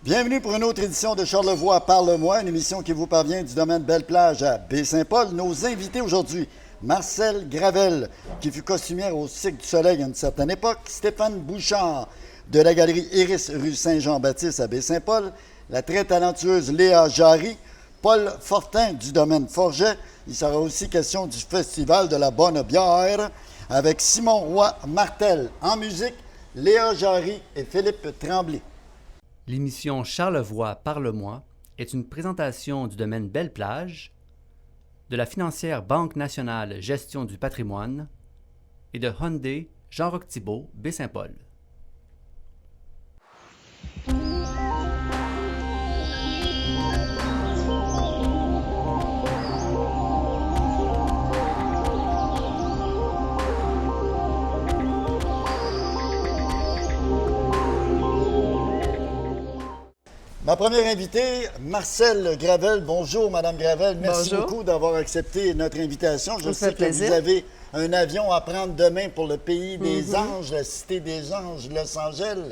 Bienvenue pour une autre édition de Charlevoix Parle-moi, une émission qui vous parvient du domaine Belle-Plage à Baie-Saint-Paul. Nos invités aujourd'hui, Marcel Gravel, qui fut costumière au Cirque du Soleil à une certaine époque, Stéphane Bouchard, de la galerie Iris rue Saint-Jean-Baptiste à Baie-Saint-Paul, la très talentueuse Léa Jarry, Paul Fortin du domaine Forget. Il sera aussi question du Festival de la Bonne Bière avec Simon Roy-Martel. En musique, Léa Jarry et Philippe Tremblay. L'émission Charlevoix Parle-moi est une présentation du domaine Belle-Plage, de la financière Banque nationale Gestion du patrimoine et de Hyundai Jean-Roch-Thibault Baie-Saint-Paul. Ma première invitée, Marcel Gravel. Bonjour, Madame Gravel. Merci beaucoup d'avoir accepté notre invitation. Je sais que vous avez un avion à prendre demain pour le pays des anges, la cité des anges, Los Angeles.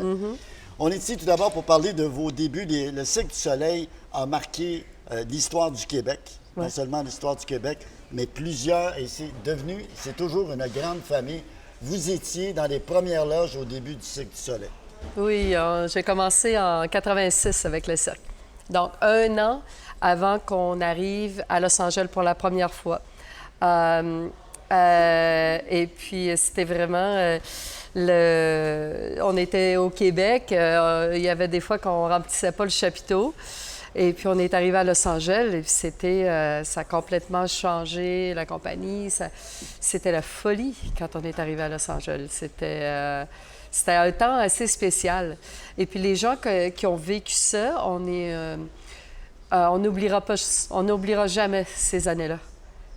On est ici tout d'abord pour parler de vos débuts. Le Cirque du Soleil a marqué l'histoire du Québec, non seulement l'histoire du Québec, mais plusieurs, et c'est toujours une grande famille. Vous étiez dans les premières loges au début du Cirque du Soleil. Oui, j'ai commencé en 86 avec le cirque. Donc, 1 an avant qu'on arrive à Los Angeles pour la première fois. Et puis, c'était vraiment... On était au Québec. Il y avait des fois qu'on ne remplissait pas le chapiteau. Et puis, on est arrivé à Los Angeles et puis ça a complètement changé la compagnie. C'était la folie quand on est arrivé à Los Angeles. C'était un temps assez spécial. Et puis les gens qui ont vécu ça, on n'oubliera jamais ces années-là.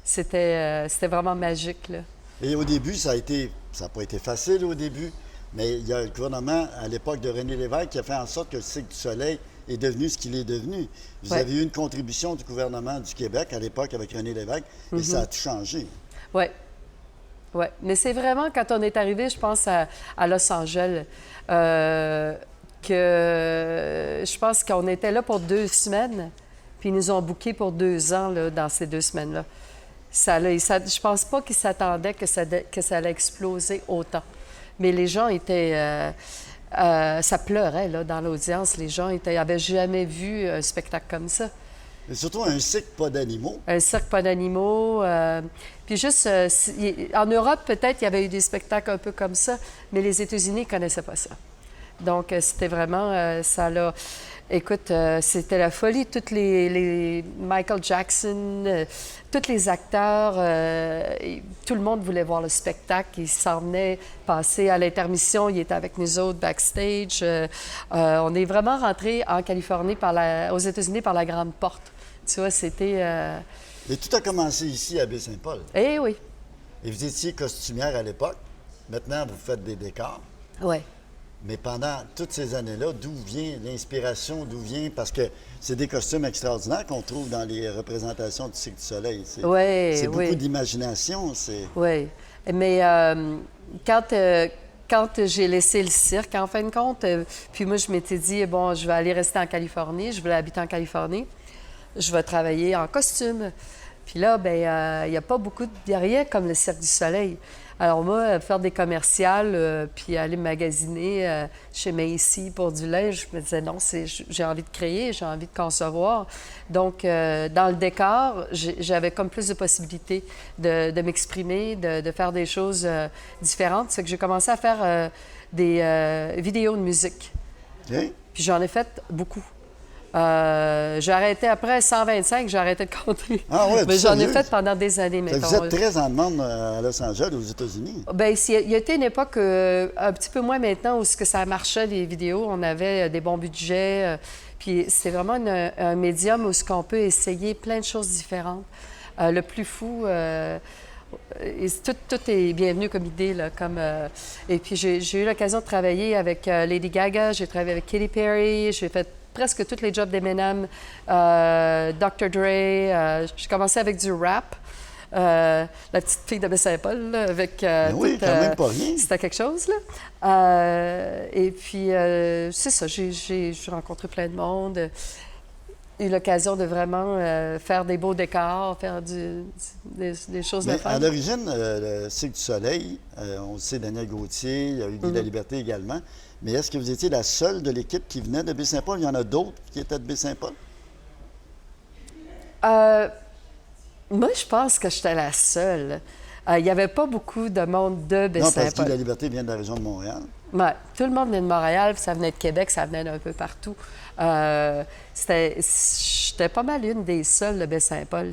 C'était vraiment magique, là. Et au début, ça n'a pas été facile au début, mais il y a le gouvernement, à l'époque de René Lévesque, qui a fait en sorte que le Cirque du Soleil est devenu ce qu'il est devenu. Vous avez eu une contribution du gouvernement du Québec à l'époque avec René Lévesque, et ça a tout changé. Oui. Oui, mais c'est vraiment quand on est arrivé, je pense, à Los Angeles, que je pense qu'on était là pour 2 semaines, puis ils nous ont bookés pour 2 ans là, dans ces 2 semaines-là. Je pense pas qu'ils s'attendaient que ça allait exploser autant. Mais les gens étaient... ça pleurait là, dans l'audience. Les gens n'avaient jamais vu un spectacle comme ça. Et surtout un cirque pas d'animaux. Un cirque pas d'animaux. Puis juste, en Europe, peut-être, il y avait eu des spectacles un peu comme ça, mais les États-Unis ne connaissaient pas ça. Donc, c'était vraiment, ça là. Écoute, c'était la folie. Tous les Michael Jackson, tous les acteurs, tout le monde voulait voir le spectacle. Ils s'en venaient passer à l'intermission. Ils étaient avec nous autres backstage. On est vraiment rentrés en Californie, aux États-Unis, par la grande porte. Tu vois, c'était... Et tout a commencé ici, à Baie-Saint-Paul. Eh oui. Et vous étiez costumière à l'époque. Maintenant, vous faites des décors. Oui. Mais pendant toutes ces années-là, d'où vient l'inspiration? Parce que c'est des costumes extraordinaires qu'on trouve dans les représentations du Cirque du Soleil. C'est beaucoup d'imagination. Oui. Mais quand j'ai laissé le cirque, en fin de compte, puis moi, je m'étais dit, bon, je vais aller rester en Californie. Je voulais habiter en Californie. Je vais travailler en costume. Puis là, bien, il n'y a pas beaucoup il n'y a rien comme le Cirque du Soleil. Alors moi, faire des commerciales, puis aller magasiner chez Macy pour du linge, je me disais non, j'ai envie de créer, j'ai envie de concevoir. Donc, dans le décor, j'avais comme plus de possibilités de m'exprimer, de faire des choses différentes. C'est que j'ai commencé à faire des vidéos de musique. Okay. Puis j'en ai fait beaucoup. J'ai arrêté après 125, j'ai arrêté de compter. Ah ouais, mais j'en ai fait pendant des années, mettons. Vous êtes très en demande à Los Angeles, aux États-Unis. Bien, il y a été une époque, un petit peu moins maintenant, où ça marchait, les vidéos. On avait des bons budgets. Puis c'est vraiment un médium où on peut essayer plein de choses différentes. Le plus fou... tout est bienvenu comme idée. Là, et puis, j'ai eu l'occasion de travailler avec Lady Gaga, j'ai travaillé avec Katy Perry, j'ai fait presque tous les jobs d'Eminem, Dr. Dre. J'ai commencé avec du rap. la petite fille de Baie-Saint-Paul, là, avec Oui, toute, quand même pas rien. c'était quelque chose, là. Et puis, c'est ça, j'ai rencontré plein de monde, eu l'occasion de vraiment faire des beaux décors, faire des choses de Mais fun. à l'origine, le Cirque du Soleil, on le sait, Daniel Gauthier, il y a eu Guy Laliberté également. Mais est-ce que vous étiez la seule de l'équipe qui venait de Baie-Saint-Paul? Il y en a d'autres qui étaient de Baie-Saint-Paul? Moi, je pense que j'étais la seule. Il n'y avait pas beaucoup de monde de Non, parce que Guy Baie-Saint-Paul. Laliberté vient de la région de Montréal. Ouais, tout le monde venait de Montréal, puis ça venait de Québec, ça venait d'un peu partout. J'étais pas mal une des seules de Baie-Saint-Paul.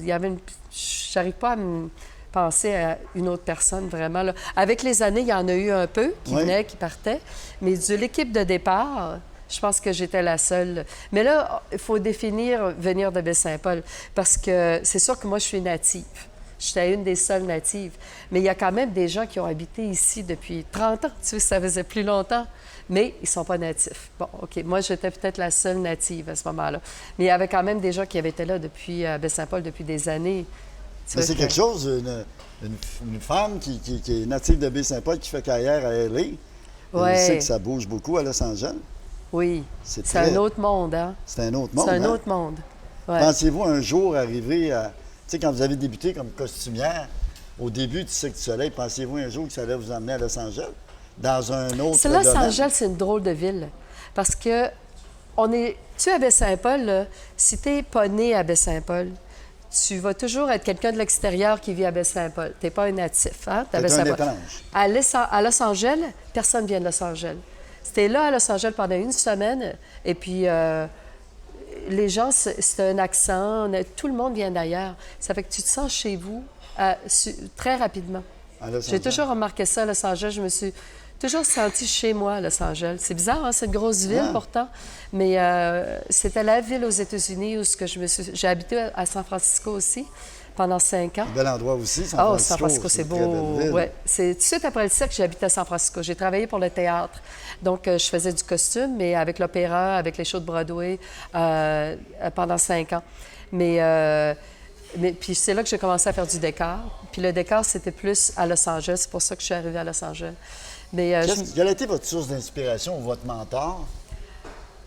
J'arrive pas à me penser à une autre personne vraiment, là. Avec les années, il y en a eu un peu qui Oui. venaient, qui partaient, mais de l'équipe de départ, je pense que j'étais la seule. Mais là, il faut définir venir de Baie-Saint-Paul, parce que c'est sûr que moi, je suis native. J'étais une des seules natives. Mais il y a quand même des gens qui ont habité ici depuis 30 ans. Tu sais, ça faisait plus longtemps. Mais ils ne sont pas natifs. Bon, OK. Moi, j'étais peut-être la seule native à ce moment-là. Mais il y avait quand même des gens qui avaient été là depuis Baie-Saint-Paul depuis des années. Tu Mais vois c'est que- quelque chose, une femme qui est native de Baie-Saint-Paul, qui fait carrière à LA. On Ouais. sait que ça bouge beaucoup à Los Angeles. Oui. C'est C'est très- un autre monde, hein? C'est un autre monde. C'est un hein? autre monde. Ouais. Pensez-vous un jour arriver à... Tu sais, quand vous avez débuté comme costumière, au début du Cirque du Soleil, pensez-vous un jour que ça allait vous emmener à Los Angeles? Dans un autre C'est Los domaine? Angeles, c'est une drôle de ville. Parce que tu es à Baie-Saint-Paul, là, si tu n'es pas né à Baie-Saint-Paul, tu vas toujours être quelqu'un de l'extérieur qui vit à Baie-Saint-Paul. Tu n'es pas un natif, hein? T'es à C'est un Baie-Saint-Paul. étrange. À Los Angeles, personne ne vient de Los Angeles. C'était là à Los Angeles pendant une semaine, et puis les gens, c'est un accent, tout le monde vient d'ailleurs. Ça fait que tu te sens chez vous très rapidement. À Los J'ai Angeles. toujours remarqué ça à Los Angeles. Je me suis toujours sentie chez moi à Los Angeles. C'est bizarre, hein? C'est une grosse ville Ah. pourtant, mais c'était la ville aux États-Unis où j'ai habité à San Francisco aussi pendant 5 ans. Bel endroit aussi, San Oh, Francisco. San Francisco, c'est une très beau. belle ville. Ouais. C'est tout de suite après le cirque, j'ai habité à San Francisco. J'ai travaillé pour le théâtre. Donc, je faisais du costume, mais avec l'opéra, avec les shows de Broadway, pendant 5 ans. Mais puis c'est là que j'ai commencé à faire du décor. Puis le décor, c'était plus à Los Angeles. C'est pour ça que je suis arrivée à Los Angeles. Mais Quelle a été votre source d'inspiration ou votre mentor?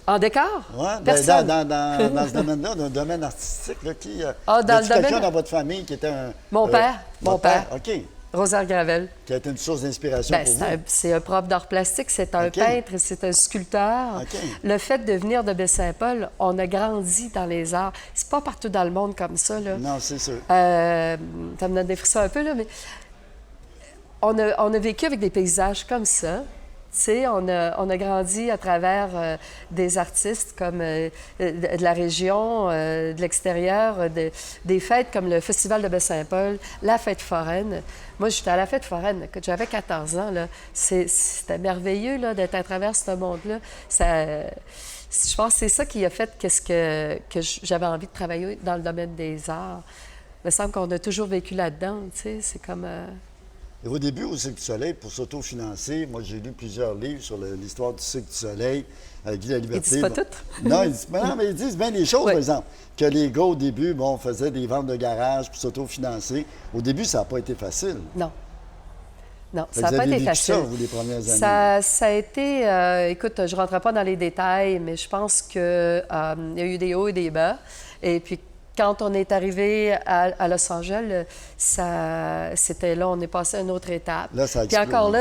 en décor? Ouais, Personne. dans ce domaine-là, dans le domaine artistique, là, qui... Ah, dans y a-t-il le domaine- quelqu'un dans votre famille qui était un... Mon père. votre Mon père. OK. Rosaire Gravel. Qui a été une source d'inspiration Ben, pour vous. c'est un prof d'art plastique, c'est un OK. peintre, c'est un sculpteur. OK. Le fait de venir de Baie-Saint-Paul, on a grandi dans les arts. C'est pas partout dans le monde comme ça, là. Non, c'est sûr. Ça me donne des frissons un peu, là, mais on a vécu avec des paysages comme ça. Tu sais, on a grandi à travers des artistes comme de la région, de l'extérieur, des fêtes comme le Festival de Baie-Saint-Paul, la fête foraine. Moi, j'étais à la fête foraine quand j'avais 14 ans. Là. C'était merveilleux là, d'être à travers ce monde-là. Je pense que c'est ça qui a fait que j'avais envie de travailler dans le domaine des arts. Il me semble qu'on a toujours vécu là-dedans, tu sais, c'est comme... Et au début, au Cirque du Soleil, pour s'autofinancer, moi, j'ai lu plusieurs livres sur l'histoire du Cirque du Soleil. Guy Laliberté. Ils disent pas toutes. Non, mais ils disent bien des choses, Oui. par exemple. Que les gars, au début, faisaient des ventes de garage pour s'autofinancer. Au début, ça n'a pas été facile. Non. Non, Fait ça que n'a pas vous avez été vécu facile. ça, vous, les premières années. Ça a été... écoute, je ne rentrerai pas dans les détails, mais je pense qu'il y a eu des hauts et des bas. Et puis, quand on est arrivé à Los Angeles, c'était là, on est passé à une autre étape. Là, ça a Puis explosé. encore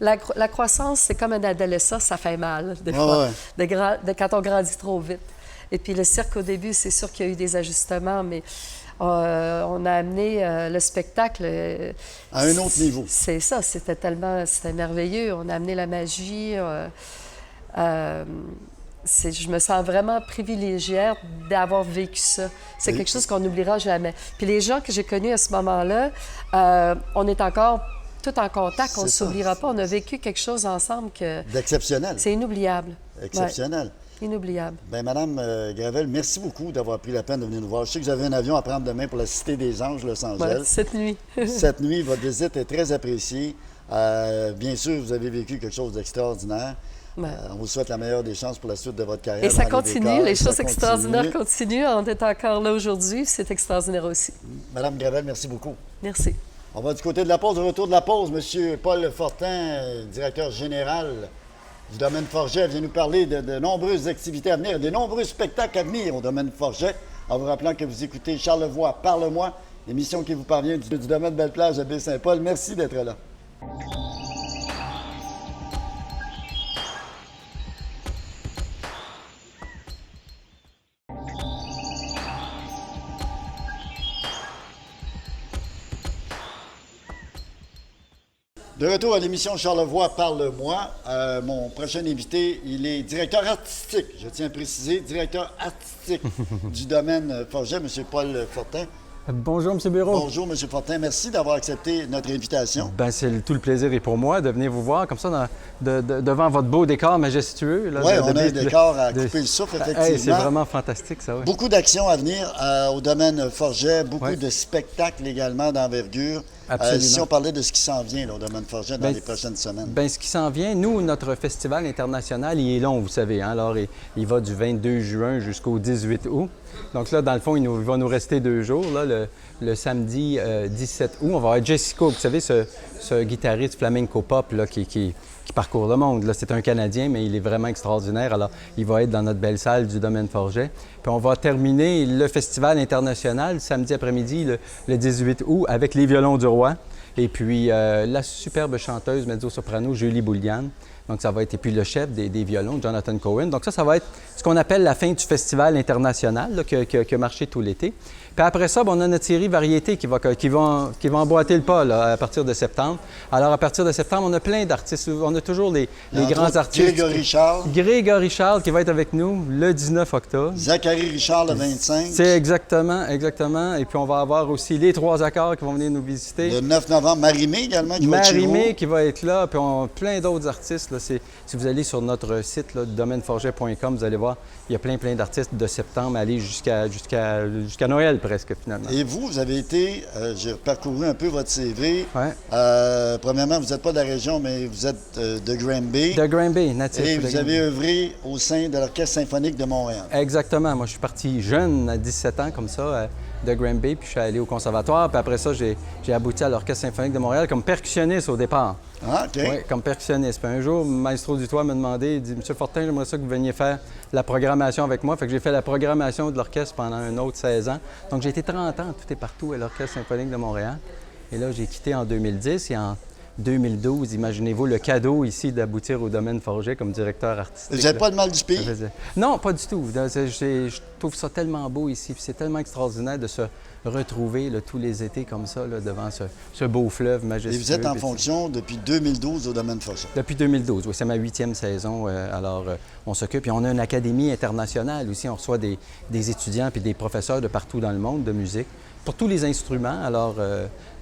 là, la croissance, c'est comme un adolescent, ça fait mal, des fois, quand on grandit trop vite. Et puis le cirque, au début, c'est sûr qu'il y a eu des ajustements, mais on a amené le spectacle... À un autre niveau. C'est ça, c'était merveilleux. On a amené la magie. Je me sens vraiment privilégiée d'avoir vécu ça. C'est Oui. quelque chose qu'on n'oubliera jamais. Puis les gens que j'ai connus à ce moment-là, on est encore tout en contact, on ne C'est ça. s'oubliera pas. On a vécu quelque chose ensemble que D'exceptionnel. c'est inoubliable. Exceptionnel. Ouais, inoubliable. Bien, Madame Gravel, merci beaucoup d'avoir pris la peine de venir nous voir. Je sais que vous avez un avion à prendre demain pour la Cité des Anges, Los Ouais, Angeles. cette nuit. Cette nuit, votre visite est très appréciée. Bien sûr, vous avez vécu quelque chose d'extraordinaire. Ouais. On vous souhaite la meilleure des chances pour la suite de votre carrière. Et ça dans continue, décors. les Ça choses continue. extraordinaires continuent. On est encore là aujourd'hui, c'est extraordinaire aussi. Madame Gravel, merci beaucoup. Merci. On va du côté de la pause. Au retour de la pause, M. Paul Fortin, directeur général du domaine Forget, vient nous parler de nombreuses activités à venir, de nombreux spectacles à venir au domaine Forget. En vous rappelant que vous écoutez Charlevoix, Parle-moi, l'émission qui vous parvient du domaine Belle-Plage à Baie-Saint-Paul. Merci d'être là. De retour à l'émission Charlevoix, Parle-moi. Mon prochain invité, il est directeur artistique, je tiens à préciser, directeur artistique du domaine Forget, M. Paul Fortin. Bonjour, M. Bureau. Bonjour, M. Fortin. Merci d'avoir accepté notre invitation. Ben, tout le plaisir est pour moi de venir vous voir comme ça devant votre beau décor majestueux. Oui, on a un décor à couper le souffle, effectivement. Hey, c'est vraiment fantastique, ça, oui. Beaucoup d'actions à venir au domaine Forget, beaucoup Ouais. de spectacles également d'envergure. Absolument. Si on parlait de ce qui s'en vient là, au domaine Forget dans Ben, les prochaines semaines. Bien, ce qui s'en vient, nous, notre festival international, il est long, vous savez. Hein? Alors, il va du 22 juin jusqu'au 18 août. Donc là, dans le fond, il va nous rester 2 jours. Là, le samedi 17 août, on va avoir Jessico, vous savez, ce guitariste flamenco pop là, qui parcourt le monde. Là, c'est un Canadien, mais il est vraiment extraordinaire. Alors, il va être dans notre belle salle du domaine Forget. Puis on va terminer le festival international samedi après-midi, le 18 août, avec les Violons du Roi. Et puis la superbe chanteuse mezzo-soprano Julie Bouliane. Donc ça va être, et puis le chef des violons, Jonathan Cohen. Donc ça va être ce qu'on appelle la fin du festival international là, qui a marché tout l'été. Puis après ça, on a notre série variété qui va emboîter le pas là, à partir de septembre. Alors à partir de septembre, on a plein d'artistes. On a toujours les grands artistes. Grégory Charles. Grégory Charles qui va être avec nous le 19 octobre. Zachary Richard le 25. C'est exactement. Et puis on va avoir aussi les 3 accords qui vont venir nous visiter. Le 9 novembre, Marie-Mé également qui va être chez vous. Marie-Mé qui va être là, puis on a plein d'autres artistes. Là, si vous allez sur notre site, là, domaineforget.com, vous allez voir, il y a plein d'artistes de septembre aller jusqu'à Noël presque, finalement. Et vous avez été, j'ai parcouru un peu votre CV. Ouais. Premièrement, vous n'êtes pas de la région, mais vous êtes de Granby. De Granby, natif. Et de vous Granby. avez œuvré au sein de l'Orchestre symphonique de Montréal. Exactement. Moi, je suis parti jeune, à 17 ans, comme ça, de Granby, puis je suis allé au conservatoire. Puis après ça, j'ai abouti à l'Orchestre symphonique de Montréal comme percussionniste au départ. Ah, OK. Oui, comme percussionniste. Puis un jour, Maestro Dutoit m'a demandé, il dit « Monsieur Fortin, j'aimerais ça que vous veniez faire la programmation avec moi. » Fait que j'ai fait la programmation de l'orchestre pendant un autre 16 ans. Donc j'ai été 30 ans, tout et partout, à l'Orchestre symphonique de Montréal. Et là, j'ai quitté en 2010 et en 2012, imaginez-vous le cadeau ici d'aboutir au domaine Forget comme directeur artistique. Vous n'avez pas de mal du pays? Non, pas du tout. Je trouve ça tellement beau ici, puis c'est tellement extraordinaire de se retrouver là, tous les étés comme ça, là, devant ce beau fleuve majestueux. Et vous êtes en fonction depuis 2012 au domaine Forget? Depuis 2012, oui. C'est ma 8e saison. On s'occupe. Et on a une académie internationale aussi. On reçoit des étudiants puis des professeurs de partout dans le monde de musique pour tous les instruments.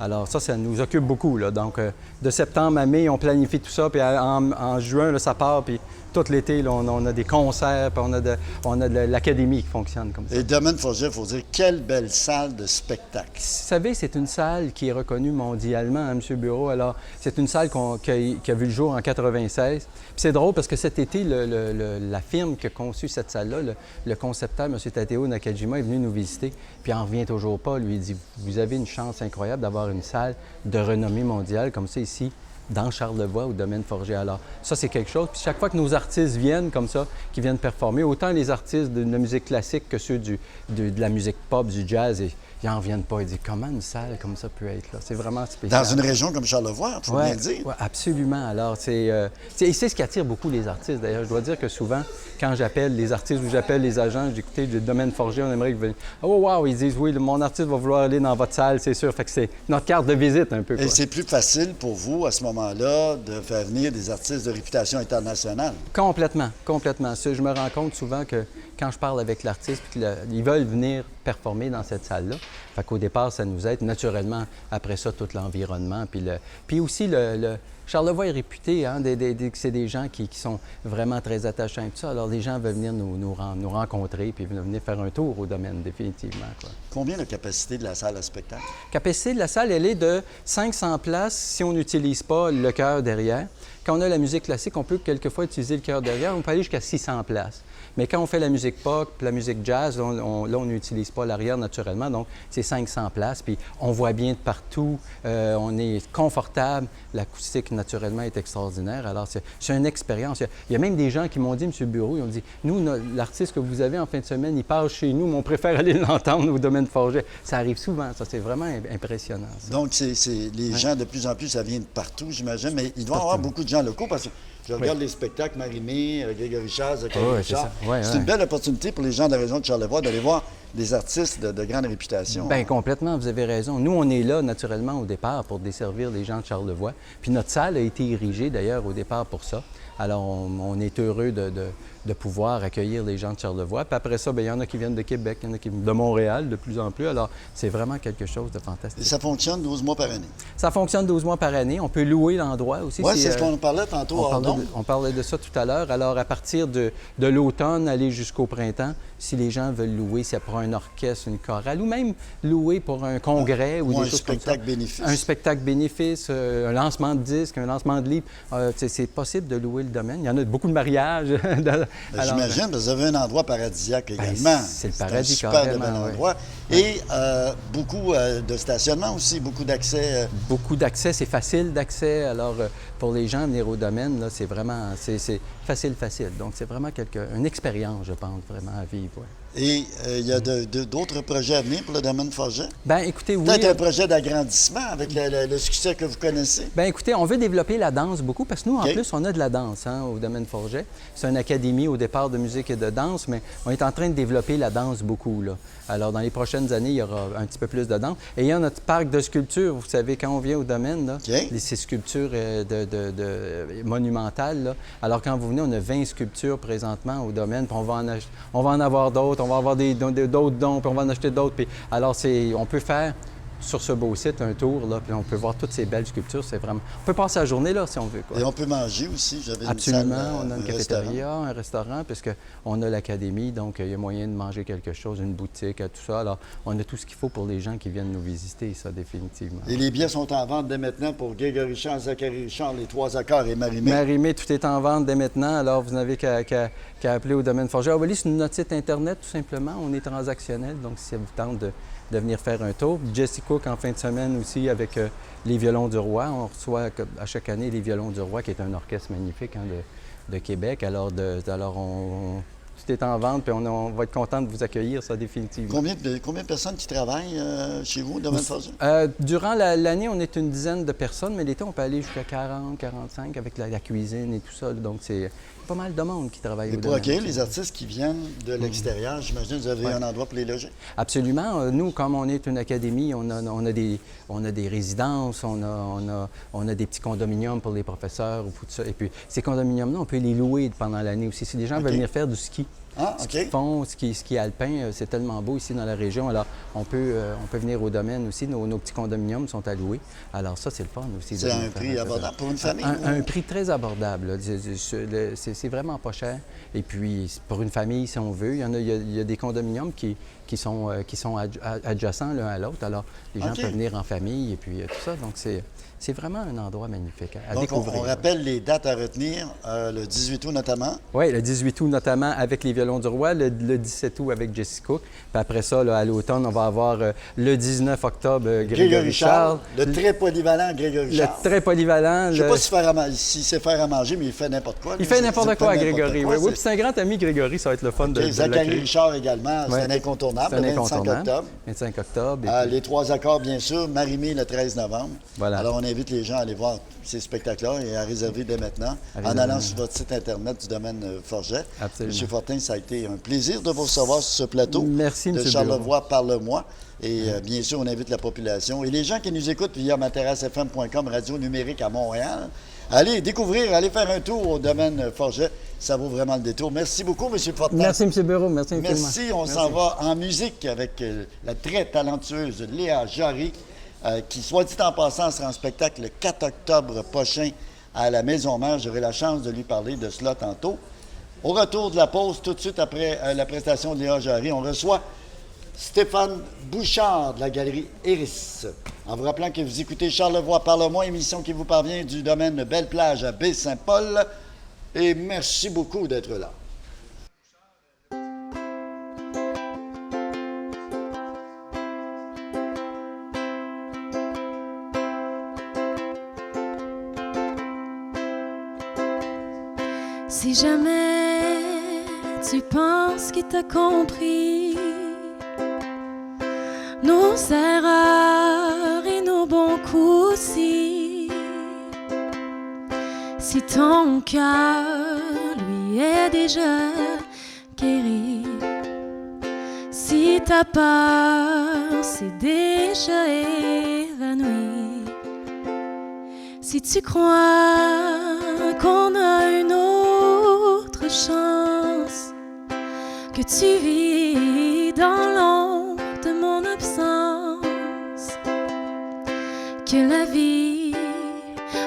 Alors ça nous occupe beaucoup. Là. Donc, de septembre à mai, on planifie tout ça. Puis en juin, là, ça part. Puis tout l'été, là, on a des concerts. Puis on a de l'académie qui fonctionne comme ça. Et le domaine Forget, il faut dire, quelle belle salle de spectacle. Vous savez, c'est une salle qui est reconnue mondialement, hein, M. Bureau. Alors, c'est une salle qui a vu le jour en 96. Puis c'est drôle parce que cet été, la firme qui a conçu cette salle-là, le concepteur, M. Tateo Nakajima, est venu nous visiter. Puis il n'en revient toujours pas. Lui, il dit, vous avez une chance incroyable d'avoir une salle de renommée mondiale comme ça ici, dans Charlevoix, au domaine Forget. Alors, ça, c'est quelque chose. Puis chaque fois que nos artistes viennent comme ça, qui viennent performer, autant les artistes de la musique classique que ceux de la musique pop, du jazz, ils n'en reviennent pas. Ils disent, comment une salle comme ça peut être là? C'est vraiment spécial. Dans une région comme Charlevoix, il faut bien le dire. Oui, absolument. Alors, et c'est ce qui attire beaucoup les artistes, d'ailleurs. Je dois dire que souvent, quand j'appelle les artistes ou j'appelle les agents, je dis, écoutez, du domaine Forget, on aimerait que vous veniez. Oh, wow! Ils disent, oui, mon artiste va vouloir aller dans votre salle, c'est sûr. Fait que c'est notre carte de visite un peu. Et c'est plus facile pour vous, à ce moment-là, de faire venir des artistes de réputation internationale. Complètement. Je me rends compte souvent que quand je parle avec l'artiste, puis ils veulent venir performer dans cette salle-là. Fait qu'au départ, ça nous aide. Naturellement, après ça, tout l'environnement. Puis aussi, Charlevoix est réputé, hein, c'est des gens qui sont vraiment très attachants et tout ça. Alors, les gens veulent venir nous rencontrer puis venir faire un tour au domaine, définitivement, quoi. Combien la capacité de la salle à spectacle? La capacité de la salle, elle est de 500 places si on n'utilise pas le chœur derrière. Quand on a la musique classique, on peut quelquefois utiliser le chœur derrière. On peut aller jusqu'à 600 places. Mais quand on fait la musique pop, la musique jazz, là, on n'utilise pas l'arrière naturellement. Donc, c'est 500 places. Puis, on voit bien de partout. On est confortable. L'acoustique, naturellement, est extraordinaire. Alors, c'est une expérience. Il y a même des gens qui m'ont dit, M. Bureau, ils ont dit, nous, l'artiste que vous avez en fin de semaine, il passe chez nous, mais on préfère aller l'entendre au domaine Forget. Ça arrive souvent. Ça, c'est vraiment impressionnant. Ça. Donc, les gens, de plus en plus, ça vient de partout, j'imagine. Mais il doit y avoir beaucoup de gens locaux parce que je regarde les spectacles, Marie-Mé, Grégory Charles, Richard. C'est une belle opportunité pour les gens de la région de Charlevoix d'aller voir des artistes de grande réputation. Bien, complètement, vous avez raison. Nous, on est là, naturellement, au départ, pour desservir les gens de Charlevoix. Puis notre salle a été érigée, d'ailleurs, au départ pour ça. Alors, on est heureux de pouvoir accueillir les gens de Charlevoix. Puis après ça, bien, il y en a qui viennent de Québec, il y en a qui viennent de Montréal de plus en plus. Alors, c'est vraiment quelque chose de fantastique. Et ça fonctionne 12 mois par année? Ça fonctionne 12 mois par année. On peut louer l'endroit aussi. Oui, c'est ce qu'on parlait tantôt. On parlait de ça tout à l'heure. Alors, à partir de l'automne, aller jusqu'au printemps, si les gens veulent louer, c'est pour un orchestre, une chorale, ou même louer pour un congrès ou des choses comme ça. Un spectacle bénéfice. Un spectacle bénéfice, un lancement de disque, un lancement de livre. C'est possible de louer le domaine. Il y en a beaucoup de mariages. J'imagine, parce que vous avez un endroit paradisiaque également. C'est le paradis, super carrément. De bel endroit. Et beaucoup de stationnement aussi, beaucoup d'accès. Beaucoup d'accès, c'est facile d'accès. Alors, pour les gens, venir au domaine, là, c'est vraiment c'est facile. Donc, c'est vraiment une expérience, je pense, vraiment à vivre. Ouais. Et il y a d'autres projets à venir pour le domaine Forget? Bien, écoutez, oui. Peut-être un projet d'agrandissement avec le succès que vous connaissez? Bien, écoutez, on veut développer la danse beaucoup parce que nous, en plus, on a de la danse au domaine Forget. C'est une académie au départ de musique et de danse, mais on est en train de développer la danse beaucoup, là. Alors, dans les prochaines années, il y aura un petit peu plus de danse. Et il y a notre parc de sculptures. Vous savez, quand on vient au domaine, là, ces sculptures monumentales, là. Alors, quand vous venez, on a 20 sculptures présentement au domaine, puis on va en avoir d'autres. On va avoir d'autres dons, puis on va en acheter d'autres. Puis, alors, on peut faire sur ce beau site un tour, là, puis on peut voir toutes ces belles sculptures. C'est vraiment... On peut passer la journée là, si on veut. Quoi. Et on peut manger aussi. Absolument. On a une cafétéria, un restaurant, puisqu'on a l'académie, donc il y a moyen de manger quelque chose, une boutique, tout ça. Alors, on a tout ce qu'il faut pour les gens qui viennent nous visiter, ça, définitivement. Et les billets sont en vente dès maintenant pour Grégory Charles, Zachary Richard, les Trois Accords et Marie-Mé. Marie-Mé, tout est en vente dès maintenant. Alors, vous n'avez qu'à appeler au domaine Forget. Allez sur notre site Internet, tout simplement. On est transactionnel, donc si ça vous tente de venir faire un tour. Jesse Cook, en fin de semaine aussi, avec les Violons du Roi. On reçoit à chaque année les Violons du Roi, qui est un orchestre magnifique de Québec. Alors, tout est en vente, puis on va être content de vous accueillir, ça, définitivement. Combien de personnes qui travaillent chez vous, domaine Forget? Durant l'année, on est une dizaine de personnes, mais l'été, on peut aller jusqu'à 40, 45 avec la cuisine et tout ça. Donc, c'est pas mal de monde qui travaille au domaine. Et pour accueillir les artistes qui viennent de l'extérieur, j'imagine que vous avez un endroit pour les loger? Absolument. Nous, comme on est une académie, on a des résidences, on a des petits condominiums pour les professeurs ou tout ça. Et puis, ces condominiums-là, on peut les louer pendant l'année aussi. Si les gens veulent venir faire du ski, ski alpin, c'est tellement beau ici dans la région. Alors, on peut venir au domaine aussi. Nos petits condominiums sont à louer. Alors, ça, c'est le fun aussi. C'est un prix abordable pour une famille? Un prix très abordable. C'est vraiment pas cher. Et puis, pour une famille, si on veut, il y a des condominiums qui sont adjacents l'un à l'autre. Alors, les gens peuvent venir en famille et puis tout ça. Donc, c'est vraiment un endroit magnifique à découvrir. On rappelle les dates à retenir, le 18 août notamment. Oui, le 18 août notamment avec les Violons du Roi, le 17 août avec Jesse Cook. Puis après ça, là, à l'automne, on va avoir le 19 octobre Grégory Charles. Le très polyvalent Grégory Charles. Le très polyvalent. Je ne sais pas s'il sait faire à manger, mais il fait n'importe quoi. Il fait n'importe quoi à Grégory, oui. Oui, puis c'est un grand ami, Grégory, ça va être le fun de Zachary Richard également, c'est un incontournable, le 25 octobre. 25 octobre. Les Trois Accords, bien sûr. Marie-Mé, le 13 novembre. Voilà. Alors, on invite les gens à aller voir ces spectacles-là et à réserver dès maintenant en allant sur votre site Internet du domaine Forget. Absolument. M. Fortin, ça a été un plaisir de vous recevoir sur ce plateau. Merci, de Charlevoix, parle-moi. Et bien sûr, on invite la population. Et les gens qui nous écoutent via materassefm.com, radio numérique à Montréal, Allez découvrir, allez faire un tour au domaine Forget. Ça vaut vraiment le détour. Merci beaucoup, M. Fortin. Merci, M. Bureau. Merci infiniment. Merci. On s'en va en musique avec la très talentueuse Léa Jarry, qui, soit dit en passant, sera en spectacle le 4 octobre prochain à la Maison Mère. J'aurai la chance de lui parler de cela tantôt. Au retour de la pause, tout de suite après la prestation de Léa Jarry, on reçoit Stéphane Bouchard de la galerie Eris. En vous rappelant que vous écoutez Charlevoix Parle-moi, émission qui vous parvient du domaine Belle-Plage à Baie-Saint-Paul. Et merci beaucoup d'être là. Si jamais tu penses qu'il t'a compris nos erreurs et nos bons coups aussi, si ton cœur lui est déjà guéri, si ta peur s'est déjà évanouie, si tu crois qu'on a une autre chance, que tu vis dans l'ombre de mon absence, que la vie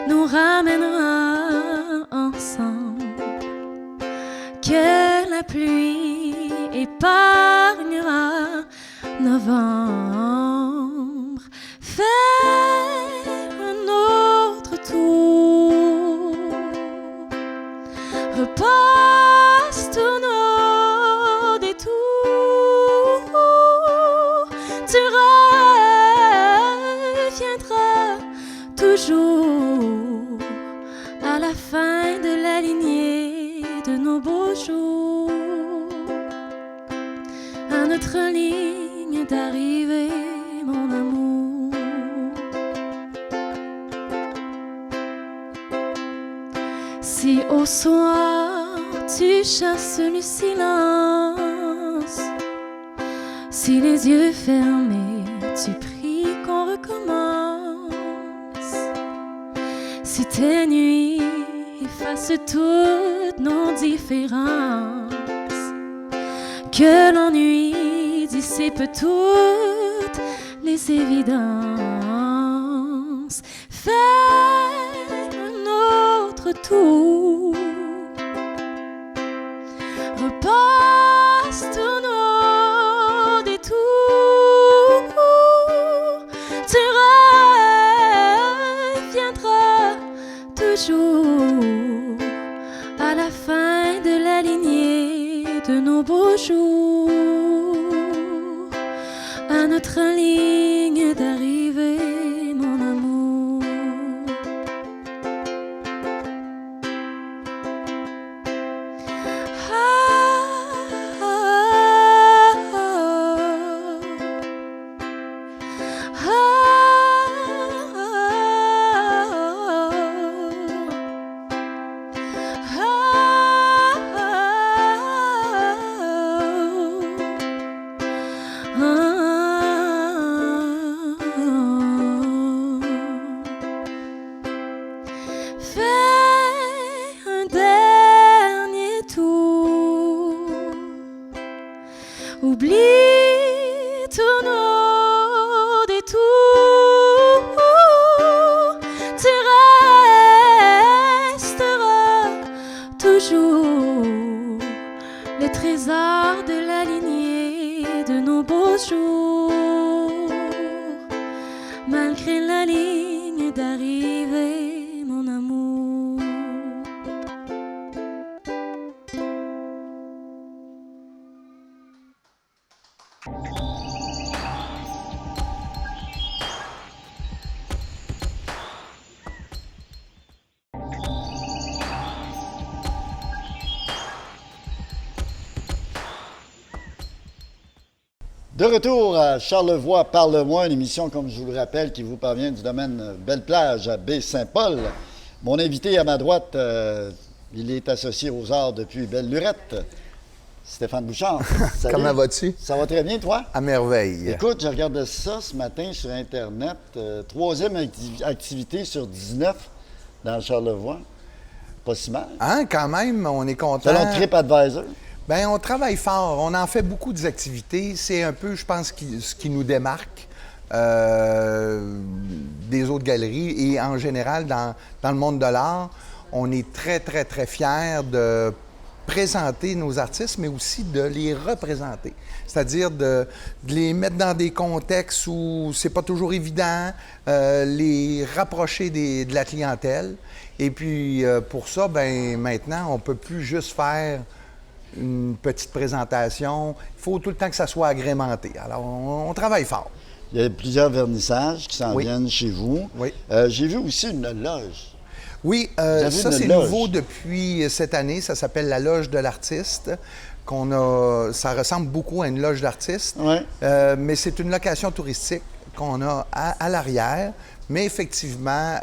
nous ramènera ensemble, que la pluie épargnera novembre. Fais un autre tour, repasse tous nos détours, tu reviendras toujours à la fin de la lignée de nos beaux jours, à notre ligne d'arrivée, mon amour. Si au soir tu chasses le silence, si les yeux fermés tu pries qu'on recommence, si tes nuits effacent toutes nos différences, que l'ennui dissipe toutes les évidences, fais un autre tour, repasse tous nos détours, tu reviendras toujours à la fin de la lignée de nos beaux jours, à notre ligne d'arrivée, mon amour. Oublie tous nos détours, tu resteras toujours le trésor de la lignée de nos beaux jours, malgré la ligne d'arrivée, mon amour. De retour à Charlevoix Parle-moi, une émission, comme je vous le rappelle, qui vous parvient du domaine Belle-Plage à Baie-Saint-Paul. Mon invité à ma droite, il est associé aux arts depuis belle lurette. Stéphane Bouchard. Salut. Comment vas-tu? Ça va très bien, toi? À merveille. Écoute, je regardais ça ce matin sur Internet. 3e activité sur 19 dans Charlevoix. Pas si mal. Hein, quand même, on est content. Selon TripAdvisor. Bien, on travaille fort. On en fait beaucoup des activités. C'est un peu, je pense, ce qui nous démarque des autres galeries. Et en général, dans le monde de l'art, on est très, très, très fiers de présenter nos artistes, mais aussi de les représenter. C'est-à-dire de les mettre dans des contextes où c'est pas toujours évident, les rapprocher de la clientèle. Et puis, pour ça, ben maintenant, on peut plus juste faire une petite présentation. Il faut tout le temps que ça soit agrémenté. Alors, on travaille fort. Il y a plusieurs vernissages qui s'en viennent chez vous. Oui. J'ai vu aussi une loge. Oui, avez ça, une c'est loge. nouveau depuis cette année. Ça s'appelle la Loge de l'artiste. Ça ressemble beaucoup à une loge d'artiste, Ouais. mais c'est une location touristique qu'on a à l'arrière. Mais effectivement,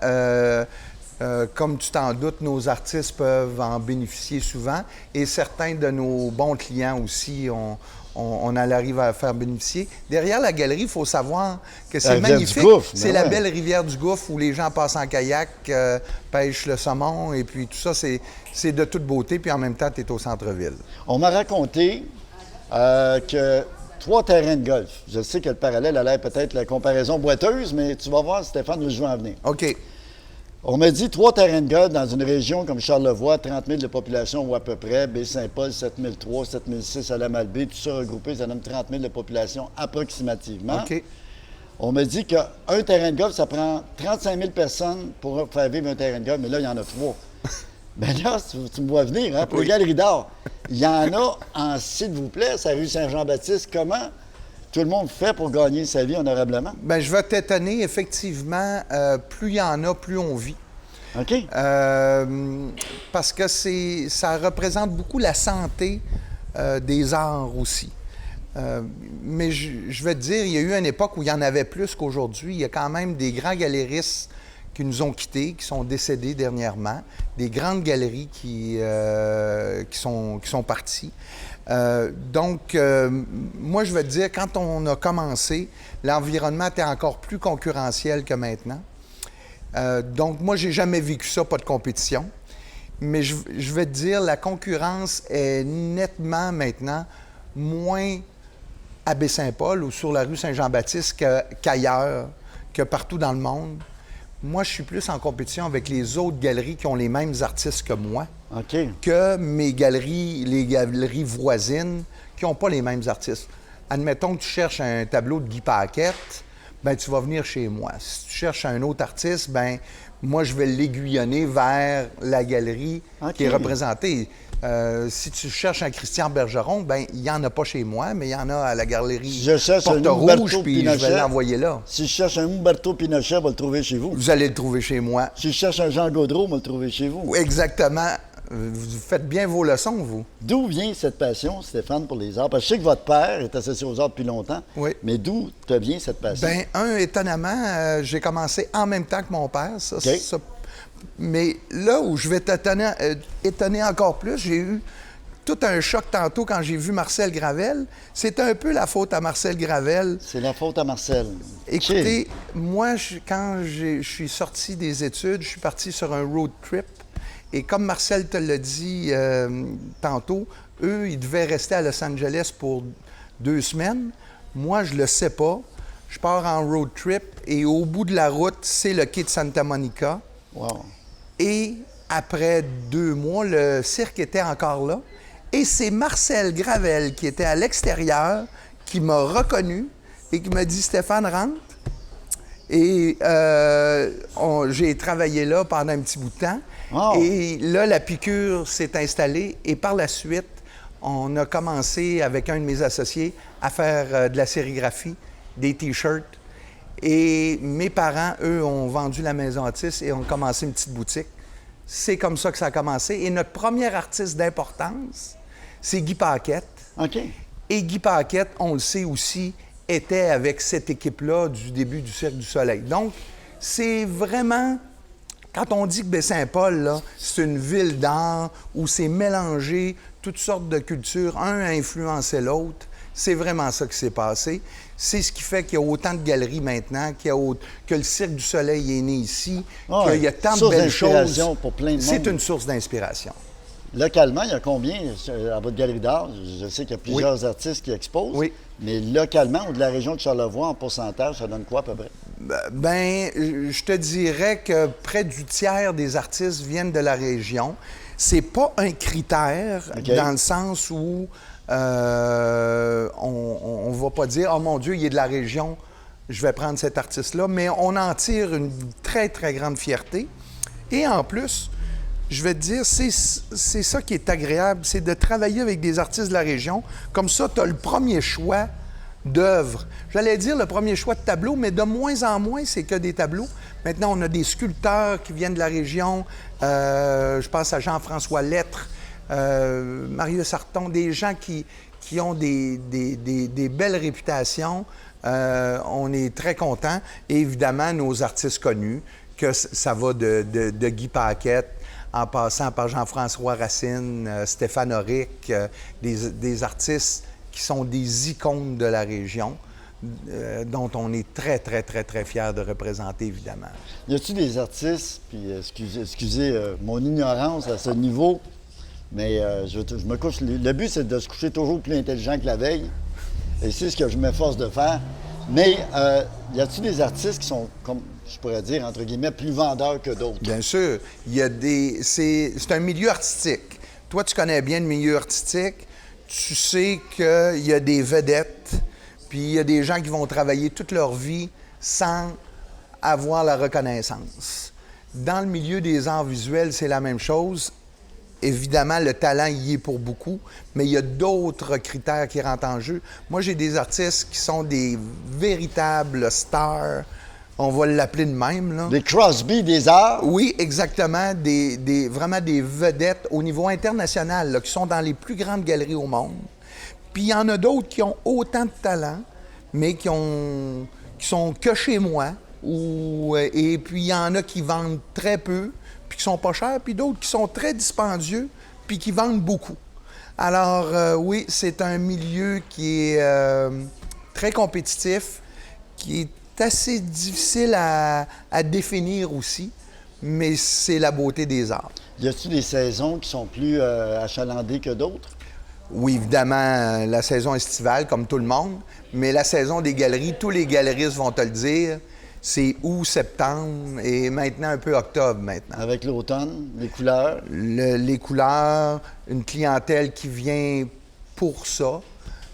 comme tu t'en doutes, nos artistes peuvent en bénéficier souvent et certains de nos bons clients aussi, on arrive à faire bénéficier. Derrière la galerie, il faut savoir que La c'est rivière du magnifique. Gouffre, C'est ben la ouais. belle rivière du Gouffre où les gens passent en kayak, pêchent le saumon et puis tout ça, c'est de toute beauté. Puis en même temps, tu es au centre-ville. On m'a raconté que 3 terrains de golf. Je sais que le parallèle a l'air peut-être la comparaison boiteuse, mais tu vas voir, Stéphane, où je veux en venir. OK. On m'a dit 3 terrains de golf dans une région comme Charlevoix, 30 000 de population ou à peu près, Baie-Saint-Paul, 7 003, 7 006 à la Malbaie, tout ça regroupé, ça donne 30 000 de population approximativement. OK. On m'a dit qu'un terrain de golf, ça prend 35 000 personnes pour faire vivre un terrain de golf, mais là, il y en a 3. Bien là, tu me vois venir, hein, pour les galeries d'art. Il y en a en, s'il vous plaît, sa rue Saint-Jean-Baptiste. Comment tout le monde fait pour gagner sa vie honorablement? Bien, je vais t'étonner. Effectivement, plus il y en a, plus on vit. OK. Parce que ça représente beaucoup la santé des arts aussi. Mais je vais te dire, il y a eu une époque où il y en avait plus qu'aujourd'hui. Il y a quand même des grands galéristes qui nous ont quittés, qui sont décédés dernièrement, des grandes galeries qui sont parties. Donc, moi, je vais te dire, quand on a commencé, l'environnement était encore plus concurrentiel que maintenant. Donc, moi, j'ai jamais vécu ça, pas de compétition. Mais je vais te dire, la concurrence est nettement maintenant moins à Baie-Saint-Paul ou sur la rue Saint-Jean-Baptiste qu'ailleurs, que partout dans le monde. Moi, je suis plus en compétition avec les autres galeries qui ont les mêmes artistes que moi OK. que les galeries voisines qui n'ont pas les mêmes artistes. Admettons que tu cherches un tableau de Guy Paquette, ben tu vas venir chez moi. Si tu cherches un autre artiste, ben moi, je vais l'aiguillonner vers la galerie qui est OK. représentée. Si tu cherches un Christian Bergeron, ben il n'y en a pas chez moi, mais il y en a à la galerie Si je cherche un Porte-Rouge, Umberto puis je vais Pinochet. l'envoyer là. Si je cherche un Umberto Pinochet, on va le trouver chez vous. Vous allez le trouver chez moi. Si je cherche un Jean Gaudreau, on va le trouver chez vous. Exactement. Vous faites bien vos leçons, vous. D'où vient cette passion, Stéphane, pour les arts? Parce que je sais que votre père est associé aux arts depuis longtemps. Oui. Mais d'où te vient cette passion? Bien, étonnamment, j'ai commencé en même temps que mon père. OK. Mais là où je vais étonner encore plus, j'ai eu tout un choc tantôt quand j'ai vu Marcel Gravel. C'est un peu la faute à Marcel Gravel. C'est la faute à Marcel. Écoutez, moi, quand je suis sorti des études, je suis parti sur un road trip. Et comme Marcel te l'a dit tantôt, eux, ils devaient rester à Los Angeles pour 2 semaines. Moi, je le sais pas. Je pars en road trip et au bout de la route, c'est le quai de Santa Monica. Wow. Et après 2 mois, le cirque était encore là. Et c'est Marcel Gravel qui était à l'extérieur, qui m'a reconnu et qui m'a dit « Stéphane, rentre ». Et j'ai travaillé là pendant un petit bout de temps. Wow. Et là, la piqûre s'est installée. Et par la suite, on a commencé avec un de mes associés à faire de la sérigraphie, des T-shirts. Et mes parents, eux, ont vendu la maison Otis et ont commencé une petite boutique. C'est comme ça que ça a commencé. Et notre premier artiste d'importance, c'est Guy Paquette. OK. Et Guy Paquette, on le sait aussi, était avec cette équipe-là du début du Cirque du Soleil. Donc, c'est vraiment... Quand on dit que Baie-Saint-Paul, là, c'est une ville d'art où c'est mélangé toutes sortes de cultures, un a influencé l'autre, C'est vraiment ça qui s'est passé. C'est ce qui fait qu'il y a autant de galeries maintenant, que le Cirque du Soleil est né ici, qu'il y a tant de belles choses. Pour plein de C'est monde. une source d'inspiration. Localement, il y a combien à votre galerie d'art? Je sais qu'il y a plusieurs artistes qui exposent. Oui. Mais localement, ou de la région de Charlevoix, en pourcentage, ça donne quoi à peu près? Ben, je te dirais que près du tiers des artistes viennent de la région. C'est pas un critère dans le sens où on va pas dire « Oh mon Dieu, il est de la région, je vais prendre cet artiste-là », mais on en tire une très, très grande fierté. Et en plus, je vais te dire, c'est ça qui est agréable, c'est de travailler avec des artistes de la région. Comme ça, tu as le premier choix d'œuvres. J'allais dire le premier choix de tableaux, mais de moins en moins, c'est que des tableaux. Maintenant, on a des sculpteurs qui viennent de la région. Je pense à Jean-François Lettre, Marius Arton, des gens qui ont des belles réputations. On est très contents. Et évidemment, nos artistes connus, que ça va de Guy Paquette, en passant par Jean-François Racine, Stéphane Auric, des artistes qui sont des icônes de la région, dont on est très, très, très, très fiers de représenter, évidemment. Y a-t-il des artistes, puis excusez mon ignorance à ce niveau, mais je me couche... Le but, c'est de se coucher toujours plus intelligent que la veille, et c'est ce que je m'efforce de faire. Mais y a-t-il des artistes qui sont, comme je pourrais dire, entre guillemets, plus vendeurs que d'autres? Bien sûr. C'est un milieu artistique. Toi, tu connais bien le milieu artistique. Tu sais qu'il y a des vedettes, puis il y a des gens qui vont travailler toute leur vie sans avoir la reconnaissance. Dans le milieu des arts visuels, c'est la même chose. Évidemment, le talent y est pour beaucoup, mais il y a d'autres critères qui rentrent en jeu. Moi, j'ai des artistes qui sont des véritables stars. On va l'appeler de même, là. Des Crosby des arts? Oui, exactement. Vraiment des vedettes au niveau international, là, qui sont dans les plus grandes galeries au monde. Puis il y en a d'autres qui ont autant de talent, mais qui sont que chez moi. Et puis il y en a qui vendent très peu, puis qui sont pas chers, puis d'autres qui sont très dispendieux, puis qui vendent beaucoup. Alors, oui, c'est un milieu qui est très compétitif, qui est assez difficile à définir aussi, mais c'est la beauté des arts. Y a-t-il des saisons qui sont plus achalandées que d'autres? Oui, évidemment, la saison estivale, comme tout le monde, mais la saison des galeries, tous les galeristes vont te le dire, c'est août, septembre et maintenant un peu octobre maintenant. Avec l'automne, les couleurs? Les couleurs, une clientèle qui vient pour ça.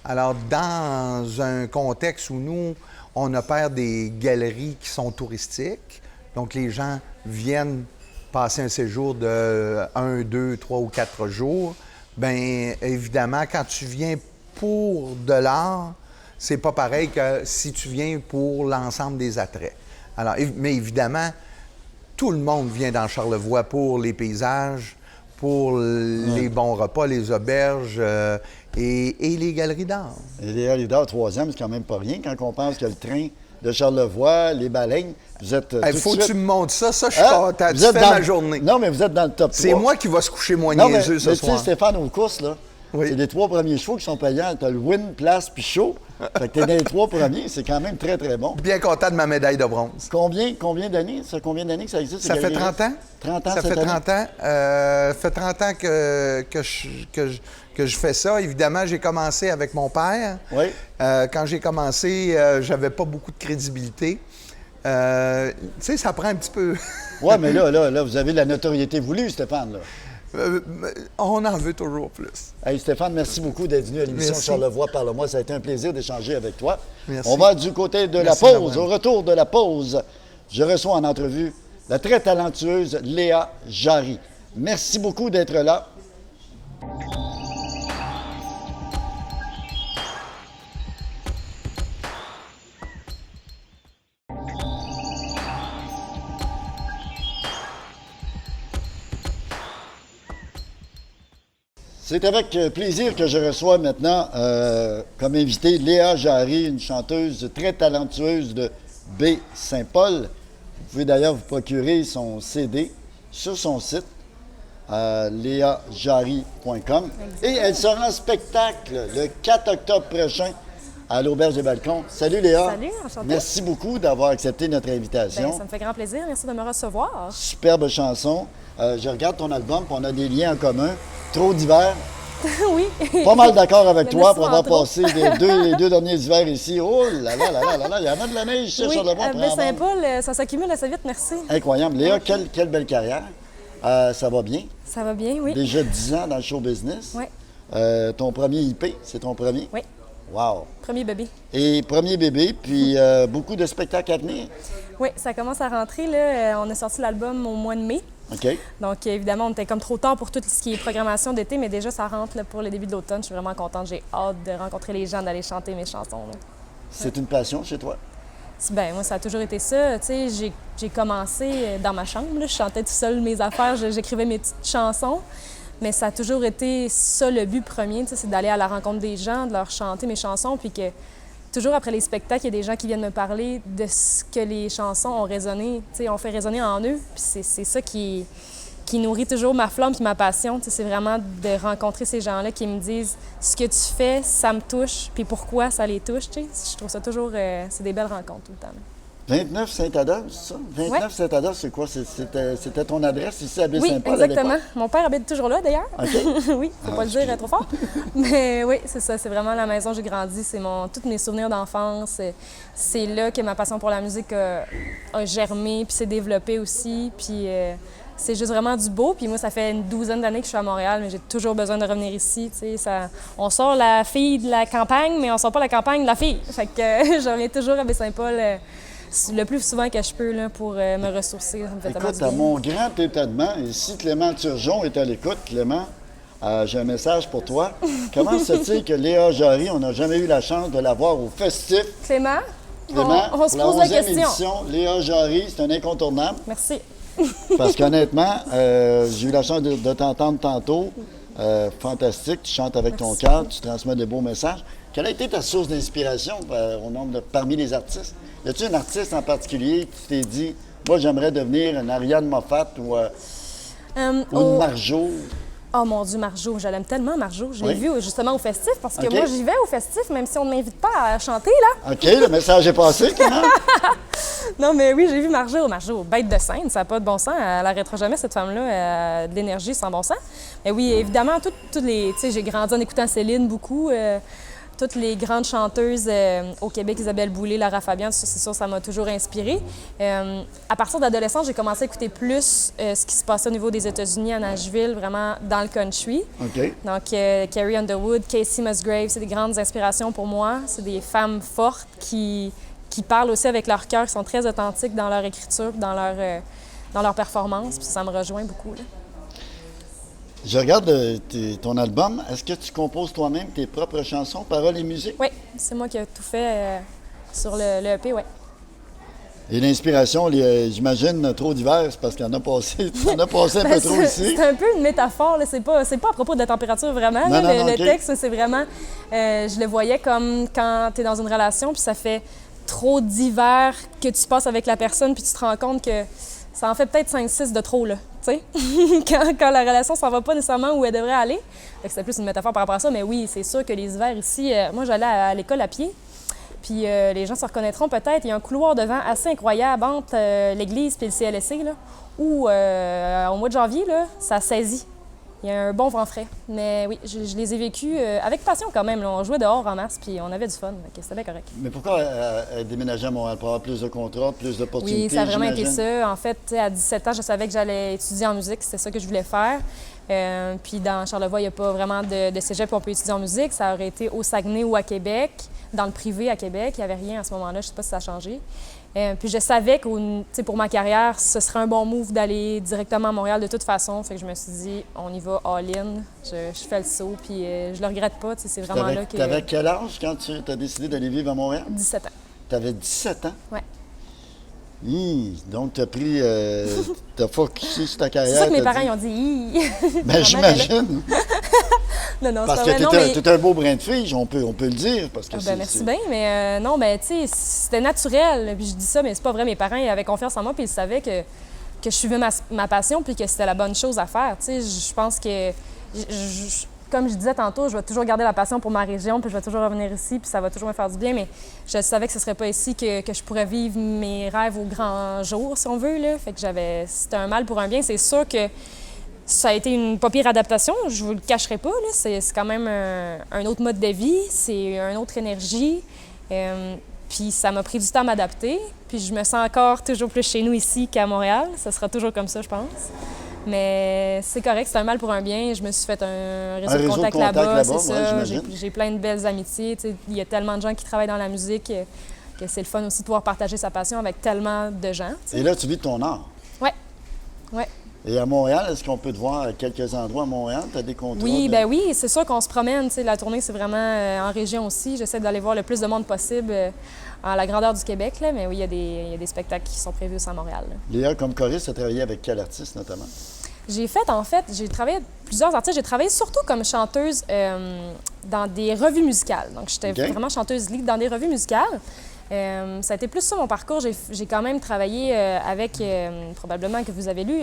Alors, dans un contexte où nous, on opère des galeries qui sont touristiques. Donc, les gens viennent passer un séjour de 1, 2, 3 ou 4 jours. Bien, évidemment, quand tu viens pour de l'art, c'est pas pareil que si tu viens pour l'ensemble des attraits. Alors, mais évidemment, tout le monde vient dans Charlevoix pour les paysages, pour les bons repas, les auberges et les galeries d'art. Et les galeries d'art 3e, c'est quand même pas rien quand on pense que le train de Charlevoix, les baleines, vous êtes Il faut que tu me montres ça. Ça, je suis content. Tu fais ma journée. Non, mais vous êtes dans le top 3. C'est moi qui va se coucher moins niaiseux ce soir. Tu sais, Stéphane, aux courses, là, c'est les 3 premiers chevaux qui sont payants. Tu as le win, place puis show. Fait que tu es dans les 3 premiers. C'est quand même très, très bon. Bien content de ma médaille de bronze. Combien d'années? Combien d'années que ça existe? Ça fait 30 ans. 30 ans, ça fait 30 ans. Ça fait 30 ans que je fais ça. Évidemment, j'ai commencé avec mon père. Oui. Quand j'ai commencé, j'avais pas beaucoup de crédibilité. Tu sais, ça prend un petit peu. Oui, mais là, vous avez la notoriété voulue, Stéphane, là. On en veut toujours plus. Hey Stéphane, merci beaucoup d'être venu à l'émission Merci. Charlevoix Parle-moi. Ça a été un plaisir d'échanger avec toi. Merci. On va du côté de Merci, la pause. Laurent. Au retour de la pause, je reçois en entrevue la très talentueuse Léa Jarry. Merci beaucoup d'être là. C'est avec plaisir que je reçois maintenant comme invité Léa Jarry, une chanteuse très talentueuse de Baie-Saint-Paul. Vous pouvez d'ailleurs vous procurer son CD sur son site léajary.com. Et elle sera en spectacle le 4 octobre prochain à l'Auberge des Balcons. Salut Léa. Salut, enchantée. Merci beaucoup d'avoir accepté notre invitation. Ben, ça me fait grand plaisir. Merci de me recevoir. Superbe chanson. Je regarde ton album, puis on a des liens en commun. Trop d'hiver. Oui. Pas mal d'accord avec Il y en toi a pour souvent avoir trop. passé les deux derniers hivers ici. Oh là là là là là là, il y en a de la neige ici à Oui, Charlevoix. à après en bande. Baie-Saint-Paul, ça s'accumule assez vite, merci. Incroyable. Léa, quelle belle carrière. Ça va bien. Ça va bien, oui. Déjà 10 ans dans le show business. Oui. Ton premier IP, c'est ton premier? Oui. Wow. Premier bébé. Et premier bébé, puis beaucoup de spectacles à venir. Oui, ça commence à rentrer. Là. On a sorti l'album au mois de mai. OK. Donc, évidemment, on était comme trop tard pour tout ce qui est programmation d'été, mais déjà, ça rentre là, pour le début de l'automne. Je suis vraiment contente. J'ai hâte de rencontrer les gens, d'aller chanter mes chansons. Là. C'est une passion chez toi? Ben, moi, ça a toujours été ça. Tu sais, j'ai commencé dans ma chambre. Là. Je chantais tout seul mes affaires, j'écrivais mes petites chansons. Mais ça a toujours été ça le but premier, tu sais, c'est d'aller à la rencontre des gens, de leur chanter mes chansons, puis que toujours après les spectacles, il y a des gens qui viennent me parler de ce que les chansons ont résonné, tu sais, ont fait résonner en eux. Puis c'est ça qui nourrit toujours ma flamme puis ma passion. Tu sais, c'est vraiment de rencontrer ces gens-là qui me disent ce que tu fais, ça me touche, puis pourquoi ça les touche. Tu sais. Je trouve ça toujours, c'est des belles rencontres tout le temps. 29 Saint-Adolphe, c'est ça? 29 Ouais. Saint-Adolphe, c'est quoi? C'était ton adresse ici à Oui, Baie-Saint-Paul exactement. à l'époque? Mon père habite toujours là, d'ailleurs. OK. Oui, faut Ah, pas le dire trop fort. Mais oui, c'est ça. C'est vraiment la maison où j'ai grandi. C'est tous mes souvenirs d'enfance. C'est là que ma passion pour la musique a germé, puis s'est développée aussi. Puis c'est juste vraiment du beau. Puis moi, ça fait une 12aine d'années que je suis à Montréal, mais j'ai toujours besoin de revenir ici. Tu sais, on sort la fille de la campagne, mais on sort pas la campagne de la fille. Fait que je reviens toujours à Baie-Saint-Paul le plus souvent que je peux là, pour me ressourcer. Ça me fait tellement Écoute, du à bien. mon grand étonnement, et si Clément Turgeon est à l'écoute, Clément, j'ai un message pour toi. Comment se fait-il que Léa Jarry, on n'a jamais eu la chance de la voir au festif? Clément, Clément, on se pour pose la 11e question. édition, Léa Jarry, c'est un incontournable. Merci. Parce qu'honnêtement, j'ai eu la chance de t'entendre tantôt. Fantastique, tu chantes avec ton cœur, tu transmets de beaux messages. Quelle a été ta source d'inspiration parmi les artistes? Y a-t-il un artiste en particulier qui tu t'es dit, moi j'aimerais devenir une Ariane Moffat ou une Marjo? Oh mon Dieu, Marjo, je l'aime tellement, Marjo. Je l'ai Oui. vue justement au festif parce que OK. moi, j'y vais au festif, même si on ne m'invite pas à chanter, là. OK, le message est passé, Clément. Non, mais oui, j'ai vu Marjo. Marjo, bête de scène, ça n'a pas de bon sens. Elle n'arrêtera jamais, cette femme-là, elle a de l'énergie sans bon sens. Mais oui, évidemment, toutes les... Tu sais, j'ai grandi en écoutant Céline beaucoup. Toutes les grandes chanteuses au Québec, Isabelle Boulay, Lara Fabian, c'est sûr, ça m'a toujours inspirée. À partir d'adolescence, j'ai commencé à écouter plus ce qui se passait au niveau des États-Unis, à Nashville, vraiment dans le country. OK. Donc, Carrie Underwood, Casey Musgraves, c'est des grandes inspirations pour moi. C'est des femmes fortes qui parlent aussi avec leur cœur, qui sont très authentiques dans leur écriture, dans leur performance. Puis ça me rejoint beaucoup. Là. Je regarde ton album. Est-ce que tu composes toi-même tes propres chansons, paroles et musique? Oui, c'est moi qui ai tout fait sur le EP, oui. Et l'inspiration, j'imagine, trop d'hiver, c'est parce qu'il y en a passé, un peu trop ici. C'est un peu une métaphore, là. C'est pas à propos de la température vraiment. Non, là. non, Le OK. texte, c'est vraiment... je le voyais comme quand tu es dans une relation, puis ça fait trop d'hiver que tu passes avec la personne, puis tu te rends compte que ça en fait peut-être 5-6 de trop, là, tu sais, quand la relation s'en va pas nécessairement où elle devrait aller. Fait que c'était plus une métaphore par rapport à ça, mais oui, c'est sûr que les hivers ici, moi, j'allais à l'école à pied, puis les gens se reconnaîtront peut-être, il y a un couloir devant assez incroyable entre l'église et le CLSC, là, où au mois de janvier, là, ça saisit. Il y a un bon vent frais. Mais oui, je les ai vécus avec passion quand même, là. On jouait dehors en mars, puis on avait du fun, donc c'était bien correct. Mais pourquoi déménager à Montréal? Pour avoir plus de contrats, plus d'opportunités? Oui, ça a vraiment été j'imagine? ça. En fait, tu sais, à 17 ans, je savais que j'allais étudier en musique. C'était ça que je voulais faire. Puis dans Charlevoix, il n'y a pas vraiment de cégep où on peut étudier en musique. Ça aurait été au Saguenay ou à Québec, dans le privé à Québec. Il n'y avait rien à ce moment-là. Je ne sais pas si ça a changé. Puis je savais que pour ma carrière, ce serait un bon move d'aller directement à Montréal de toute façon. Fait que je me suis dit, on y va all-in. Je fais le saut, puis je le regrette pas. C'est vraiment là que... T'avais quel âge quand tu as décidé d'aller vivre à Montréal? 17 ans. T'avais 17 ans? Ouais. Donc, t'as focusé sur ta carrière. C'est ça que mes t'as parents dit- ils ont dit. Hi! Ben, j'imagine. Non, non, Parce c'est que pas vrai. Non, mais... t'es un beau brin de fille, on peut le dire. Parce que Ah, ben, merci bien, mais non, ben tu sais, c'était naturel. Puis je dis ça, mais c'est pas vrai. Mes parents ils avaient confiance en moi, puis ils savaient que je suivais ma passion puis que c'était la bonne chose à faire. Tu sais, je pense que, comme je disais tantôt, je vais toujours garder la passion pour ma région puis je vais toujours revenir ici puis ça va toujours me faire du bien, mais je savais que ce serait pas ici que je pourrais vivre mes rêves au grand jour, si on veut, là. Fait que c'était un mal pour un bien. C'est sûr que ça a été une pas pire adaptation, je vous le cacherai pas, là. C'est quand même un autre mode de vie, c'est une autre énergie. Puis ça m'a pris du temps à m'adapter. Puis je me sens encore toujours plus chez nous ici qu'à Montréal. Ça sera toujours comme ça, je pense. Mais c'est correct, c'est un mal pour un bien. Je me suis fait un réseau de contacts là-bas, c'est ça. J'ai plein de belles amitiés. Tu sais, il y a tellement de gens qui travaillent dans la musique que c'est le fun aussi de pouvoir partager sa passion avec tellement de gens. Tu sais. Et là, tu vis de ton art. Oui. Et à Montréal, est-ce qu'on peut te voir à quelques endroits à Montréal? Tu as des contrats? Oui, ben oui, c'est sûr qu'on se promène. Tu sais, la tournée, c'est vraiment en région aussi. J'essaie d'aller voir le plus de monde possible à la grandeur du Québec. Là. Mais oui, il y a des spectacles qui sont prévus aussi à Montréal. Là. Léa, comme choriste, tu as travaillé avec quel artiste notamment? J'ai travaillé avec plusieurs artistes. J'ai travaillé surtout comme chanteuse dans des revues musicales. Donc, j'étais vraiment chanteuse lead dans des revues musicales. Ça a été plus ça mon parcours. J'ai quand même travaillé avec, probablement que vous avez lu,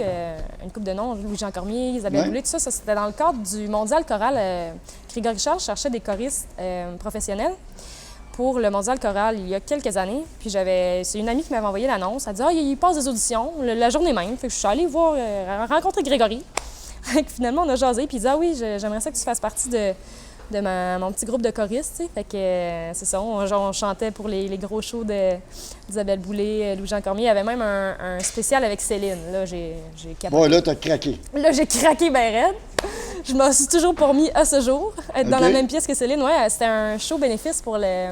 une couple de noms, Louis-Jean Cormier, Isabelle Boulay, tout ça. Ça, c'était dans le cadre du Mondial choral. Grégory Charles cherchait des choristes professionnels pour le Mondial choral il y a quelques années. Puis c'est une amie qui m'avait envoyé l'annonce. Elle dit « Ah, il passe des auditions la journée même. » Fait que je suis allée rencontrer Grégory. Finalement, on a jasé. Puis il dit « Ah oui, j'aimerais ça que tu fasses partie de mon petit groupe de choristes, tu sais. » Fait que c'est ça, on chantait pour les gros shows d'Isabelle Boulay, Louis-Jean Cormier. Il y avait même un spécial avec Céline. Là, j'ai capoté. Bon, là, t'as craqué. Là, j'ai craqué ben raide. Je m'en suis toujours pas remis à ce jour. Être dans la même pièce que Céline, ouais, c'était un show bénéfice pour le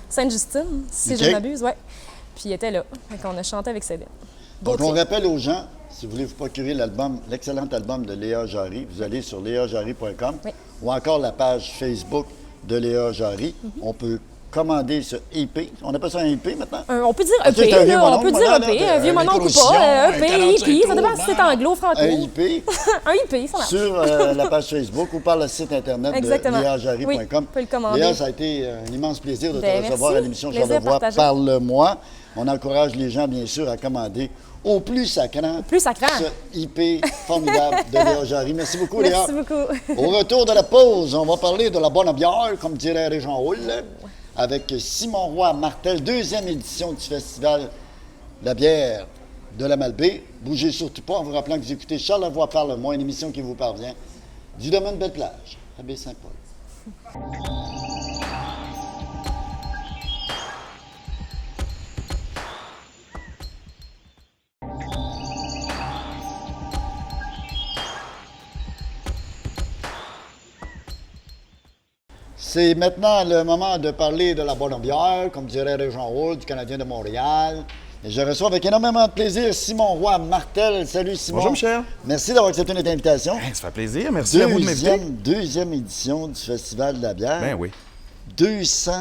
Sainte-Justine, si je ne m'abuse, ouais. Puis il était là. Fait qu'on a chanté avec Céline. Donc, on rappelle aux gens, si vous voulez vous procurer l'excellent album de Léa Jarry, vous allez sur léajarry.com ou encore la page Facebook de Léa Jarry. On peut commander ce EP. On appelle ça un EP maintenant? On peut dire EP, là. On peut dire EP. Un vieux monon ou pas. EP, EP. Ça dépend si c'est anglo, franco. Un EP. Un EP, ça marche. Sur la page Facebook ou par le site Internet de léajarry.com. Oui, on peut le commander. Léa, ça a été un immense plaisir de te recevoir à l'émission Charlevoix Parle-moi. On encourage les gens, bien sûr, à commander au plus sacrant. Ce IP formidable de Léa Jarry. Merci beaucoup, Léa. Merci beaucoup. Au retour de la pause, on va parler de la bonne bière, comme dirait Régent Houle, avec Simon Roy Martel, 2e édition du festival La bière de la Malbaie. Bougez surtout pas en vous rappelant que vous écoutez Charlevoix Parle-moi, une émission qui vous parvient du domaine Belle-Plage, à Baie-Saint-Paul. C'est maintenant le moment de parler de la bonne bière, comme dirait Régent Houle, du Canadien de Montréal. Et je reçois avec énormément de plaisir Simon Roy Martel. Salut Simon. Bonjour Michel. Merci d'avoir accepté notre invitation. Ça fait plaisir. Merci à vous de m'inviter. Deuxième édition du Festival de la bière. Ben oui. 200,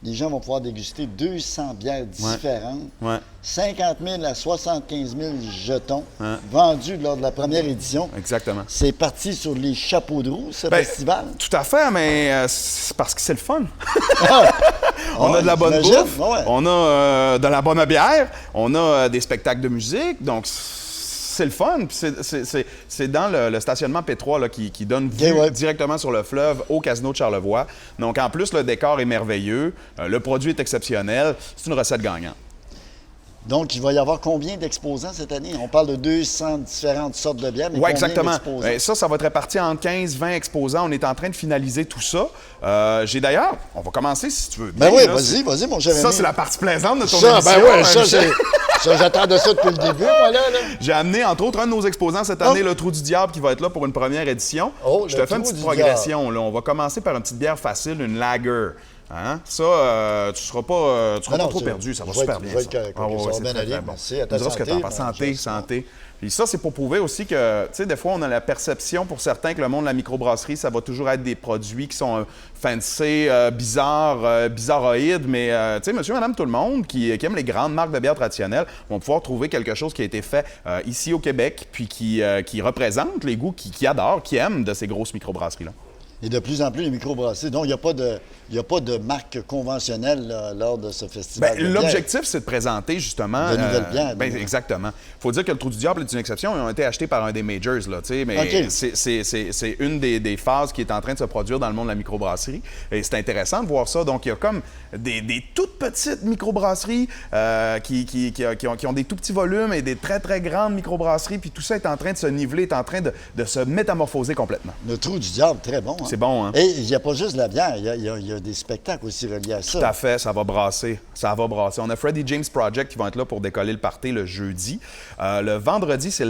les gens vont pouvoir déguster 200 bières différentes. Ouais. 50 000 à 75 000 jetons vendus lors de la première édition. Exactement. C'est parti sur les chapeaux de roue, ce festival. Tout à fait, mais c'est parce que c'est le fun. On a de la bonne bouffe, on a de la bonne bière, on a des spectacles de musique, donc c'est le fun. Puis c'est dans le stationnement P3 là, qui donne vue directement sur le fleuve au Casino de Charlevoix. Donc en plus, le décor est merveilleux, le produit est exceptionnel, c'est une recette gagnante. Donc, il va y avoir combien d'exposants cette année? On parle de 200 différentes sortes de bières, mais combien exactement. d'exposants? Ça va être réparti en 15-20 exposants. On est en train de finaliser tout ça. J'ai d'ailleurs, on va commencer si tu veux bien. Ben oui, vas-y, mon cher ami. Ça, c'est la partie plaisante de ton émission. Ça, j'attends de ça depuis le début, moi, là. J'ai amené, entre autres, un de nos exposants cette année, le Trou du Diable, qui va être là pour une première édition. Je te fais une petite progression. Là. On va commencer par une petite bière facile, une lager. Hein? Ça, tu seras pas trop perdu. Ça va super bien. Ça va bien aller. Merci. À ta santé. Santé. Puis ça, c'est pour prouver aussi que, tu sais, des fois, on a la perception pour certains que le monde de la microbrasserie, ça va toujours être des produits qui sont fancy, bizarroïdes. Mais, tu sais, monsieur, madame, tout le monde qui aime les grandes marques de bière traditionnelles vont pouvoir trouver quelque chose qui a été fait ici au Québec, puis qui représente les goûts qu'ils adorent, qu'ils aiment de ces grosses microbrasseries-là. Et de plus en plus, les microbrasseries. Donc, il n'y a pas de marque conventionnelle là, lors de ce festival. Ben, l'objectif, c'est de présenter justement. De nouvelles bières. Exactement. Il faut dire que le Trou du Diable est une exception. Ils ont été achetés par un des majors, là, mais c'est une des phases qui est en train de se produire dans le monde de la microbrasserie. Et c'est intéressant de voir ça. Donc, il y a comme des toutes petites microbrasseries qui ont des tout petits volumes et des très, très grandes microbrasseries. Puis tout ça est en train de se niveler, est en train de se métamorphoser complètement. Le Trou du Diable, très bon. Hein? C'est bon, hein? Et il n'y a pas juste de la bière, il y a des spectacles aussi reliés à ça. Tout à fait, ça va brasser. Ça va brasser. On a Freddie James Project qui vont être là pour décoller le party le jeudi. Le vendredi, c'est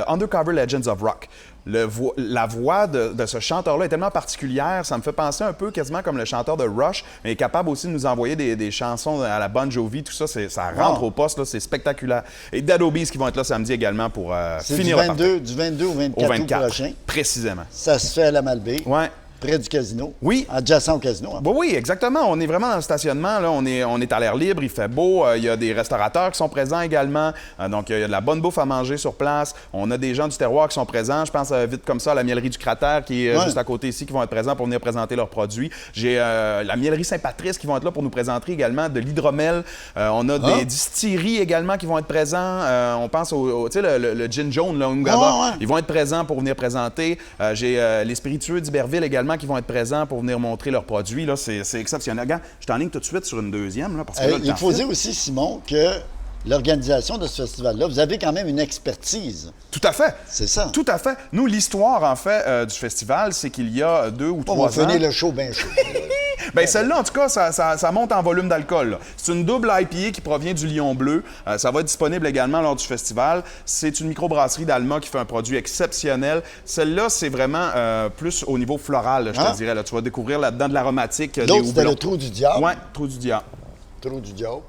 Undercover Legends of Rock. La voix de ce chanteur-là est tellement particulière, ça me fait penser un peu quasiment comme le chanteur de Rush, mais il est capable aussi de nous envoyer des chansons à la Bon Jovi, tout ça, ça rentre au poste, là, c'est spectaculaire. Et Dead Obies qui vont être là samedi également pour finir le party. Du 22 au 24 août prochain. Précisément. Ça se fait à la Malbaie. Ouais. Près du casino. Oui. Adjacent au casino. Hein? Oui, exactement. On est vraiment dans le stationnement. Là. On est à l'air libre, il fait beau. Il y a des restaurateurs qui sont présents également. Donc, il y a de la bonne bouffe à manger sur place. On a des gens du terroir qui sont présents. Je pense vite comme ça à la Mielerie du Cratère qui est juste à côté ici, qui vont être présents pour venir présenter leurs produits. J'ai la Mielerie Saint-Patrice qui vont être là pour nous présenter également de l'hydromel. On a des distilleries également qui vont être présents. On pense au tu sais, le gin jaune, là, Ungaba. Ils vont être présents pour venir présenter. J'ai les spiritueux d'Iberville également qui vont être présents pour venir montrer leurs produits. Là, c'est exceptionnel. Regarde, je t'enligne tout de suite sur une deuxième. Là, parce que là, il faut dire aussi, Simon, que l'organisation de ce festival-là, vous avez quand même une expertise. Tout à fait. C'est ça. Tout à fait. Nous, l'histoire, en fait, du festival, c'est qu'il y a 2 ou 3 ans... On va finir le show bien chaud. Bien, celle-là, en tout cas, ça monte en volume d'alcool. C'est une double IPA qui provient du Lion Bleu. Ça va être disponible également lors du festival. C'est une microbrasserie d'Alma qui fait un produit exceptionnel. Celle-là, c'est vraiment plus au niveau floral, je te dirais. Là. Tu vas découvrir là-dedans de l'aromatique. L'autre, c'était le Trou du Diable. Oui, Trou du Diable. Trou du Diable.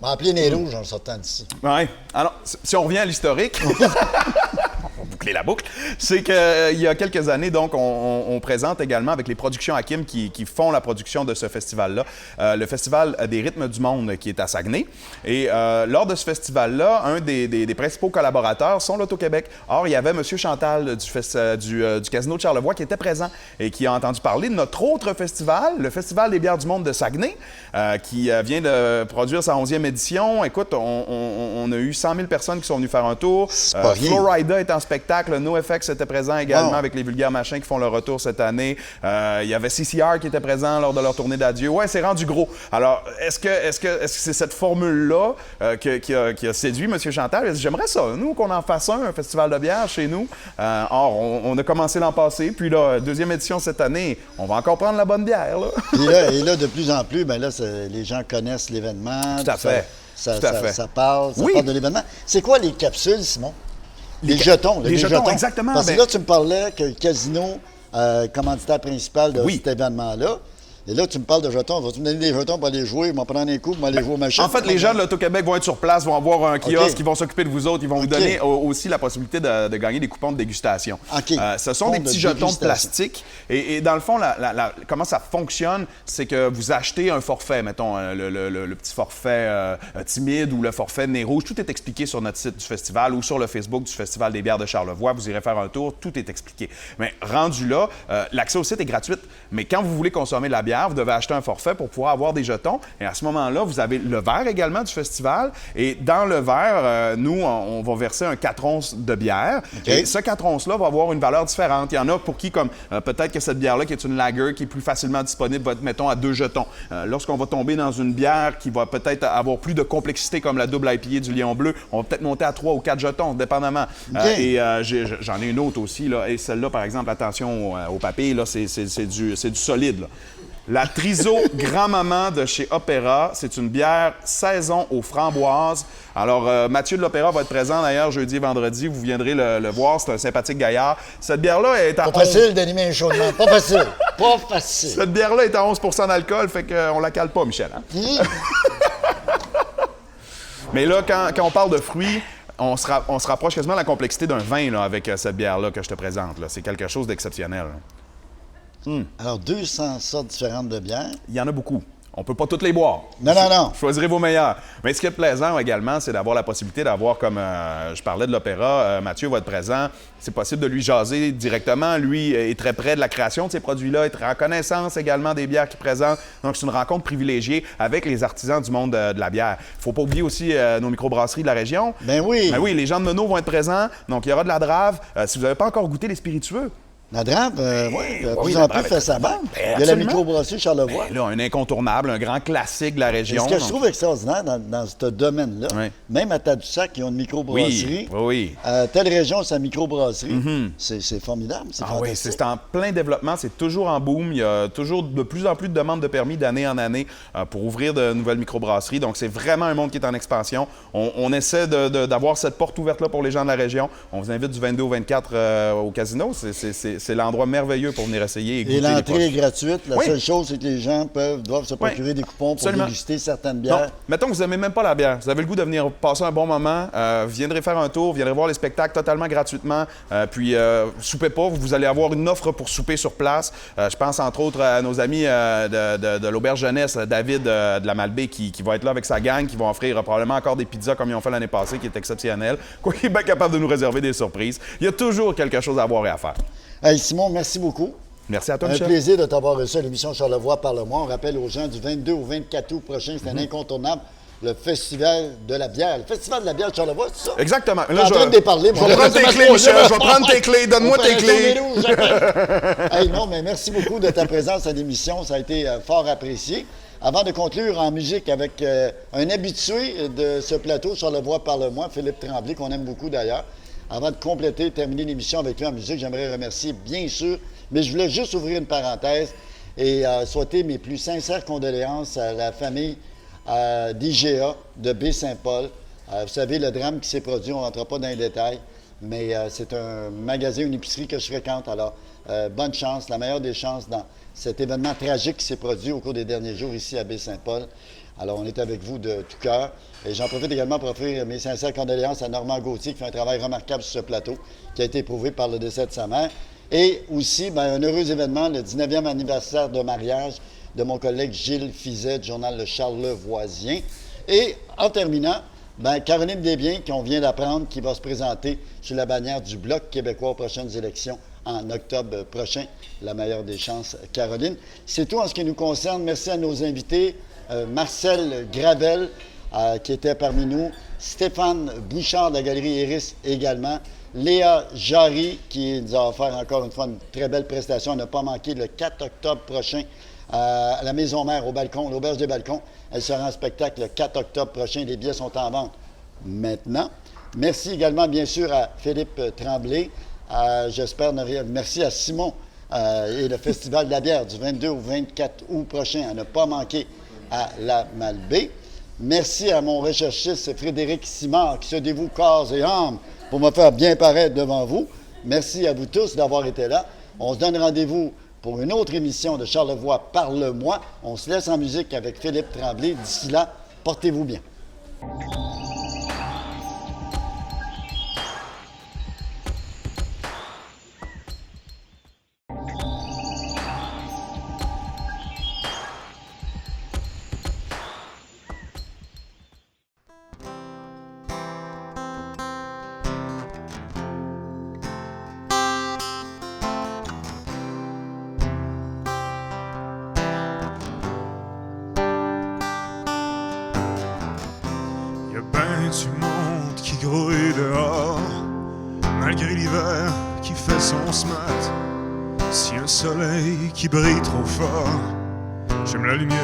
En plein nez rouge en sortant d'ici. Oui. Alors, si on revient à l'historique... On va boucler la boucle. C'est qu'il y a quelques années, donc, on présente également avec les productions Hakim qui font la production de ce festival-là, le Festival des rythmes du monde qui est à Saguenay. Et lors de ce festival-là, un des principaux collaborateurs sont l'Auto-Québec. Or, il y avait M. Chantal du Casino de Charlevoix qui était présent et qui a entendu parler de notre autre festival, le Festival des bières du monde de Saguenay, qui vient de produire sa 11e édition. Écoute, on a eu 100 000 personnes qui sont venues faire un tour. Florida est en spectacle. NoFX était présent également avec les Vulgaires Machins qui font leur retour cette année. Il y avait CCR qui était présent lors de leur tournée d'adieu. Ouais, c'est rendu gros. Alors, est-ce que c'est cette formule-là qui a séduit M. Chantal? J'aimerais ça, nous, qu'on en fasse un festival de bière chez nous. Or, on a commencé l'an passé, puis là, 2e édition cette année, on va encore prendre la bonne bière. Là. Et là, de plus en plus, ben là, les gens connaissent l'événement. Tout à fait. Ça parle de l'événement. C'est quoi les capsules, Simon? Les jetons. Les jetons, exactement. Parce que là, tu me parlais que le casino, commanditaire principal de cet événement-là, et là, tu me parles de jetons. Vas-tu me donner des jetons pour aller jouer, m'en prendre un coup, pour aller jouer au machin? En fait, les gens de l'Auto-Québec vont être sur place, vont avoir un kiosque, ils vont s'occuper de vous autres, ils vont vous donner aussi la possibilité de gagner des coupons de dégustation. Ce sont des petits jetons de plastique. Et dans le fond, comment ça fonctionne, c'est que vous achetez un forfait, mettons, le petit forfait timide ou le forfait nez rouge. Tout est expliqué sur notre site du festival ou sur le Facebook du Festival des bières de Charlevoix. Vous irez faire un tour, tout est expliqué. Mais rendu là, l'accès au site est gratuit. Mais quand vous voulez consommer de la bière, vous devez acheter un forfait pour pouvoir avoir des jetons. Et à ce moment-là, vous avez le verre également du festival. Et dans le verre, nous, on va verser un 4 onces de bière. Et ce 4 onces-là va avoir une valeur différente. Il y en a pour qui, comme peut-être que cette bière-là, qui est une lager, qui est plus facilement disponible, va être, mettons, à 2 jetons. Lorsqu'on va tomber dans une bière qui va peut-être avoir plus de complexité, comme la double IPA du Lion Bleu, on va peut-être monter à 3 ou 4 jetons, dépendamment. J'en ai une autre aussi. Là, et celle-là, par exemple, attention au papier, là, c'est du solide. Là. La Triso Grand-Maman de chez Opéra, c'est une bière saison aux framboises. Alors, Mathieu de l'Opéra va être présent d'ailleurs jeudi et vendredi. Vous viendrez le voir, c'est un sympathique gaillard. Cette bière-là est à... Pas facile d'animer un show de même. Pas facile. Pas facile. Cette bière-là est à 11 % d'alcool, fait qu'on la cale pas, Michel. Hein? Mais là, quand on parle de fruits, on se rapproche quasiment de la complexité d'un vin là, avec cette bière-là que je te présente. Là. C'est quelque chose d'exceptionnel. Alors, 200 sortes différentes de bières. Il y en a beaucoup. On peut pas toutes les boire. Non. Choisirez vos meilleurs. Mais ce qui est plaisant également, c'est d'avoir la possibilité d'avoir, comme je parlais de l'opéra, Mathieu va être présent. C'est possible de lui jaser directement. Lui est très près de la création de ces produits-là, est très en connaissance également des bières qu'il présente. Donc, c'est une rencontre privilégiée avec les artisans du monde de la bière. Il ne faut pas oublier aussi nos microbrasseries de la région. Ben oui. Ben oui, les gens de Menot vont être présents. Donc, il y aura de la drave. Si vous n'avez pas encore goûté les spiritueux, La drave, plus la en drave plus fait est sa très bonne. bande. Ben, Il y a la absolument. microbrasserie Charlevoix. ben là, un incontournable, un grand classique de la Et région. ce que je donc- trouve extraordinaire dans ce domaine-là, Oui. même à Tadoussac, ils ont une microbrasserie. Oui. Telle région, sa microbrasserie. C'est formidable. C'est Ah oui, fantastique. c'est en plein développement, c'est toujours en boom. Il y a toujours de plus en plus de demandes de permis d'année en année pour ouvrir de nouvelles microbrasseries. Donc, c'est vraiment un monde qui est en expansion. On essaie d'avoir cette porte ouverte-là pour les gens de la région. On vous invite du 22 au 24 au casino. C'est l'endroit merveilleux pour venir essayer et goûter Et les l'entrée est produits. gratuite. La Oui. seule chose, c'est que les gens doivent se procurer des coupons pour Absolument. déguster certaines Non, bières. mettons que vous n'aimez même pas la bière. Vous avez le goût de venir passer un bon moment. Vous viendrez faire un tour, vous viendrez voir les spectacles totalement gratuitement. Puis, soupez pas, vous allez avoir une offre pour souper sur place. Je pense entre autres à nos amis de l'Auberge Jeunesse, David de la Malbaie, qui va être là avec sa gang, qui vont offrir probablement encore des pizzas comme ils ont fait l'année passée, qui est exceptionnel. Quoi qu'il est bien capable de nous réserver des surprises. Il y a toujours quelque chose à voir et à faire. Hey, Simon, merci beaucoup. Merci à toi, Un Michel. plaisir de t'avoir reçu à l'émission Charlevoix Parle-moi. On rappelle aux gens du 22 au 24 août prochain, c'est un incontournable, le Festival de la bière. Le Festival de la bière de Charlevoix, c'est ça? Exactement. T'es en train de déparler, je vais prendre tes clés, Michel. Je vais prendre tes clés. Donne-moi tes clés. Hey, non, mais merci beaucoup de ta présence à l'émission. Ça a été fort apprécié. Avant de conclure en musique avec un habitué de ce plateau, Charlevoix Parle-moi, Philippe Tremblay, qu'on aime beaucoup d'ailleurs. Avant de compléter, terminer l'émission avec lui en musique, j'aimerais remercier, bien sûr, mais je voulais juste ouvrir une parenthèse et souhaiter mes plus sincères condoléances à la famille d'IGA de Baie-Saint-Paul. Vous savez, le drame qui s'est produit, on ne rentrera pas dans les détails, mais c'est un magasin, une épicerie que je fréquente. Alors, bonne chance, la meilleure des chances dans cet événement tragique qui s'est produit au cours des derniers jours ici à Baie-Saint-Paul. Alors, on est avec vous de tout cœur. Et j'en profite également pour offrir mes sincères condoléances à Normand Gauthier, qui fait un travail remarquable sur ce plateau, qui a été éprouvé par le décès de sa mère. Et aussi, un heureux événement, le 19e anniversaire de mariage de mon collègue Gilles Fizet, du journal Le Charlevoisien. Et en terminant, Caroline Desbiens, qu'on vient d'apprendre, qui va se présenter sous la bannière du Bloc québécois aux prochaines élections en octobre prochain. La meilleure des chances, Caroline. C'est tout en ce qui nous concerne. Merci à nos invités. Marcel Gravel, qui était parmi nous. Stéphane Bouchard de la Galerie Iris également. Léa Jarry, qui nous a offert encore une fois une très belle prestation. On n'a pas manqué le 4 octobre prochain à la Maison Mère, au balcon, l'Auberge des Balcons. Elle sera en spectacle le 4 octobre prochain. Les billets sont en vente maintenant. Merci également, bien sûr, à Philippe Tremblay. Merci à Simon et le Festival de la bière du 22 au 24 août prochain à ne pas manquer à la Malbaie. Merci à mon recherchiste Frédéric Simard qui se dévoue corps et âme pour me faire bien paraître devant vous. Merci à vous tous d'avoir été là. On se donne rendez-vous pour une autre émission de Charlevoix Parle-moi. On se laisse en musique avec Philippe Tremblay. D'ici là, portez-vous bien. Du monde qui grouille dehors, malgré l'hiver qui fait son smat. Si un soleil qui brille trop fort, j'aime la lumière,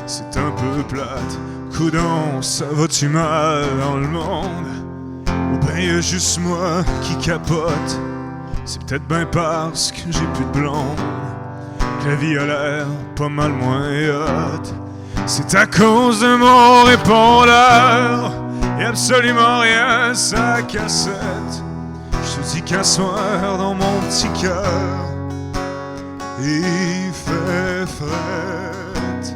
c'est un peu plate. Coudon, ça va-tu mal dans le monde? Ou ben y'a juste moi qui capote? C'est peut-être ben parce que j'ai plus de blonde que la vie a l'air pas mal moins hot. C'est à cause de mon répondeur, y'a absolument rien sa cassette. Je te dis qu'un soir dans mon petit cœur, il fait fret.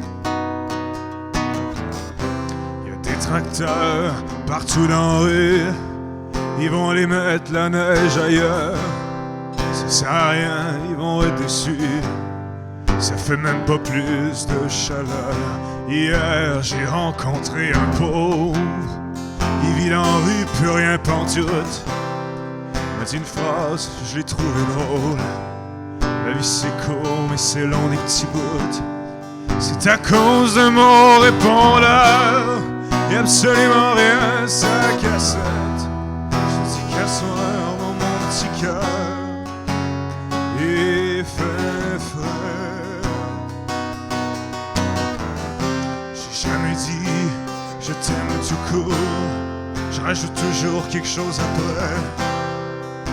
Y'a des tracteurs partout dans la rue, ils vont aller mettre la neige ailleurs. Ça sert à rien, ils vont être déçus. ça fait même pas plus de chaleur. Hier, j'ai rencontré un pauvre, il vit dans la rue, plus rien pantoute. Il m'a dit une phrase, je l'ai trouvé drôle. La vie c'est court, mais c'est long des petits bouts. C'est à cause de mon répondeur, y'a absolument rien, sa cassette. Je dis qu'à soir dans mon petit cœur, il fait frais. J'ai jamais dit je t'aime tout court, je rajoute toujours quelque chose après.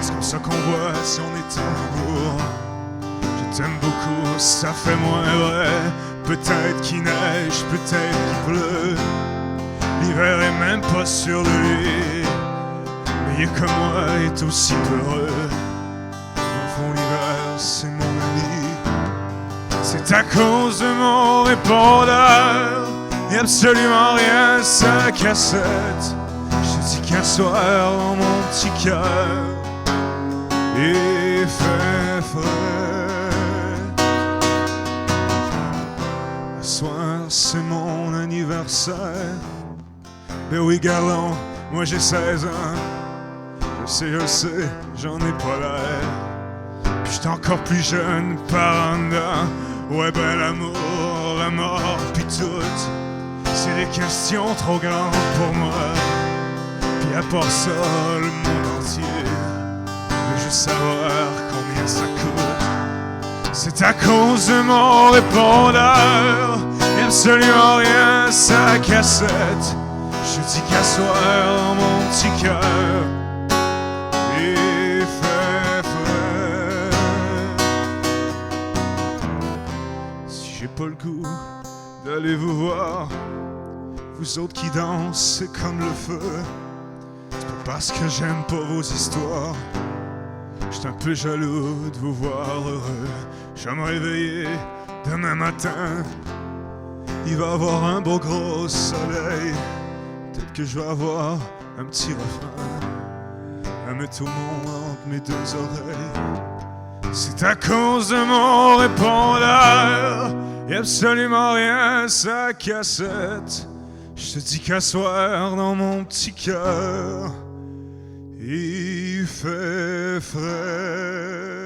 C'est comme ça qu'on voit si on est en amour. Je t'aime beaucoup, ça fait moins vrai. Peut-être qu'il neige, peut-être qu'il pleut. L'hiver est même pas sur lui. Mais il est comme moi, il est aussi peureux. Au fond, l'hiver, c'est mon ami. C'est à cause de mon répondeur. Y'a absolument rien, sa cassette. Je dis qu'un soir, dans mon petit cœur, il fait frais. Ce soir, c'est mon anniversaire. Ben oui, garçon, moi j'ai 16 ans. Je sais, j'en ai pas l'air. Puis j'étais encore plus jeune par en dedans. Ouais, ben l'amour, la mort, puis tout. C'est des questions trop grandes pour moi. Puis à part ça, le monde entier veut juste savoir combien ça coûte. C'est à cause de mon répondeur, y'a absolument rien, sa cassette. Je dis qu'à soir dans mon petit cœur, il fait frais. Si j'ai pas le goût d'aller vous voir, vous autres qui dansent, c'est comme le feu. C'est pas parce que j'aime pas vos histoires. J'suis un peu jaloux de vous voir heureux. Je vais me réveiller demain matin. Il va y avoir un beau gros soleil. Peut-être que je vais avoir un petit refrain à mettre au monde entre mes deux oreilles. C'est à cause de mon répondeur, y'a absolument rien, sa cassette. Je te dis qu'à soir dans mon petit cœur, il fait frais.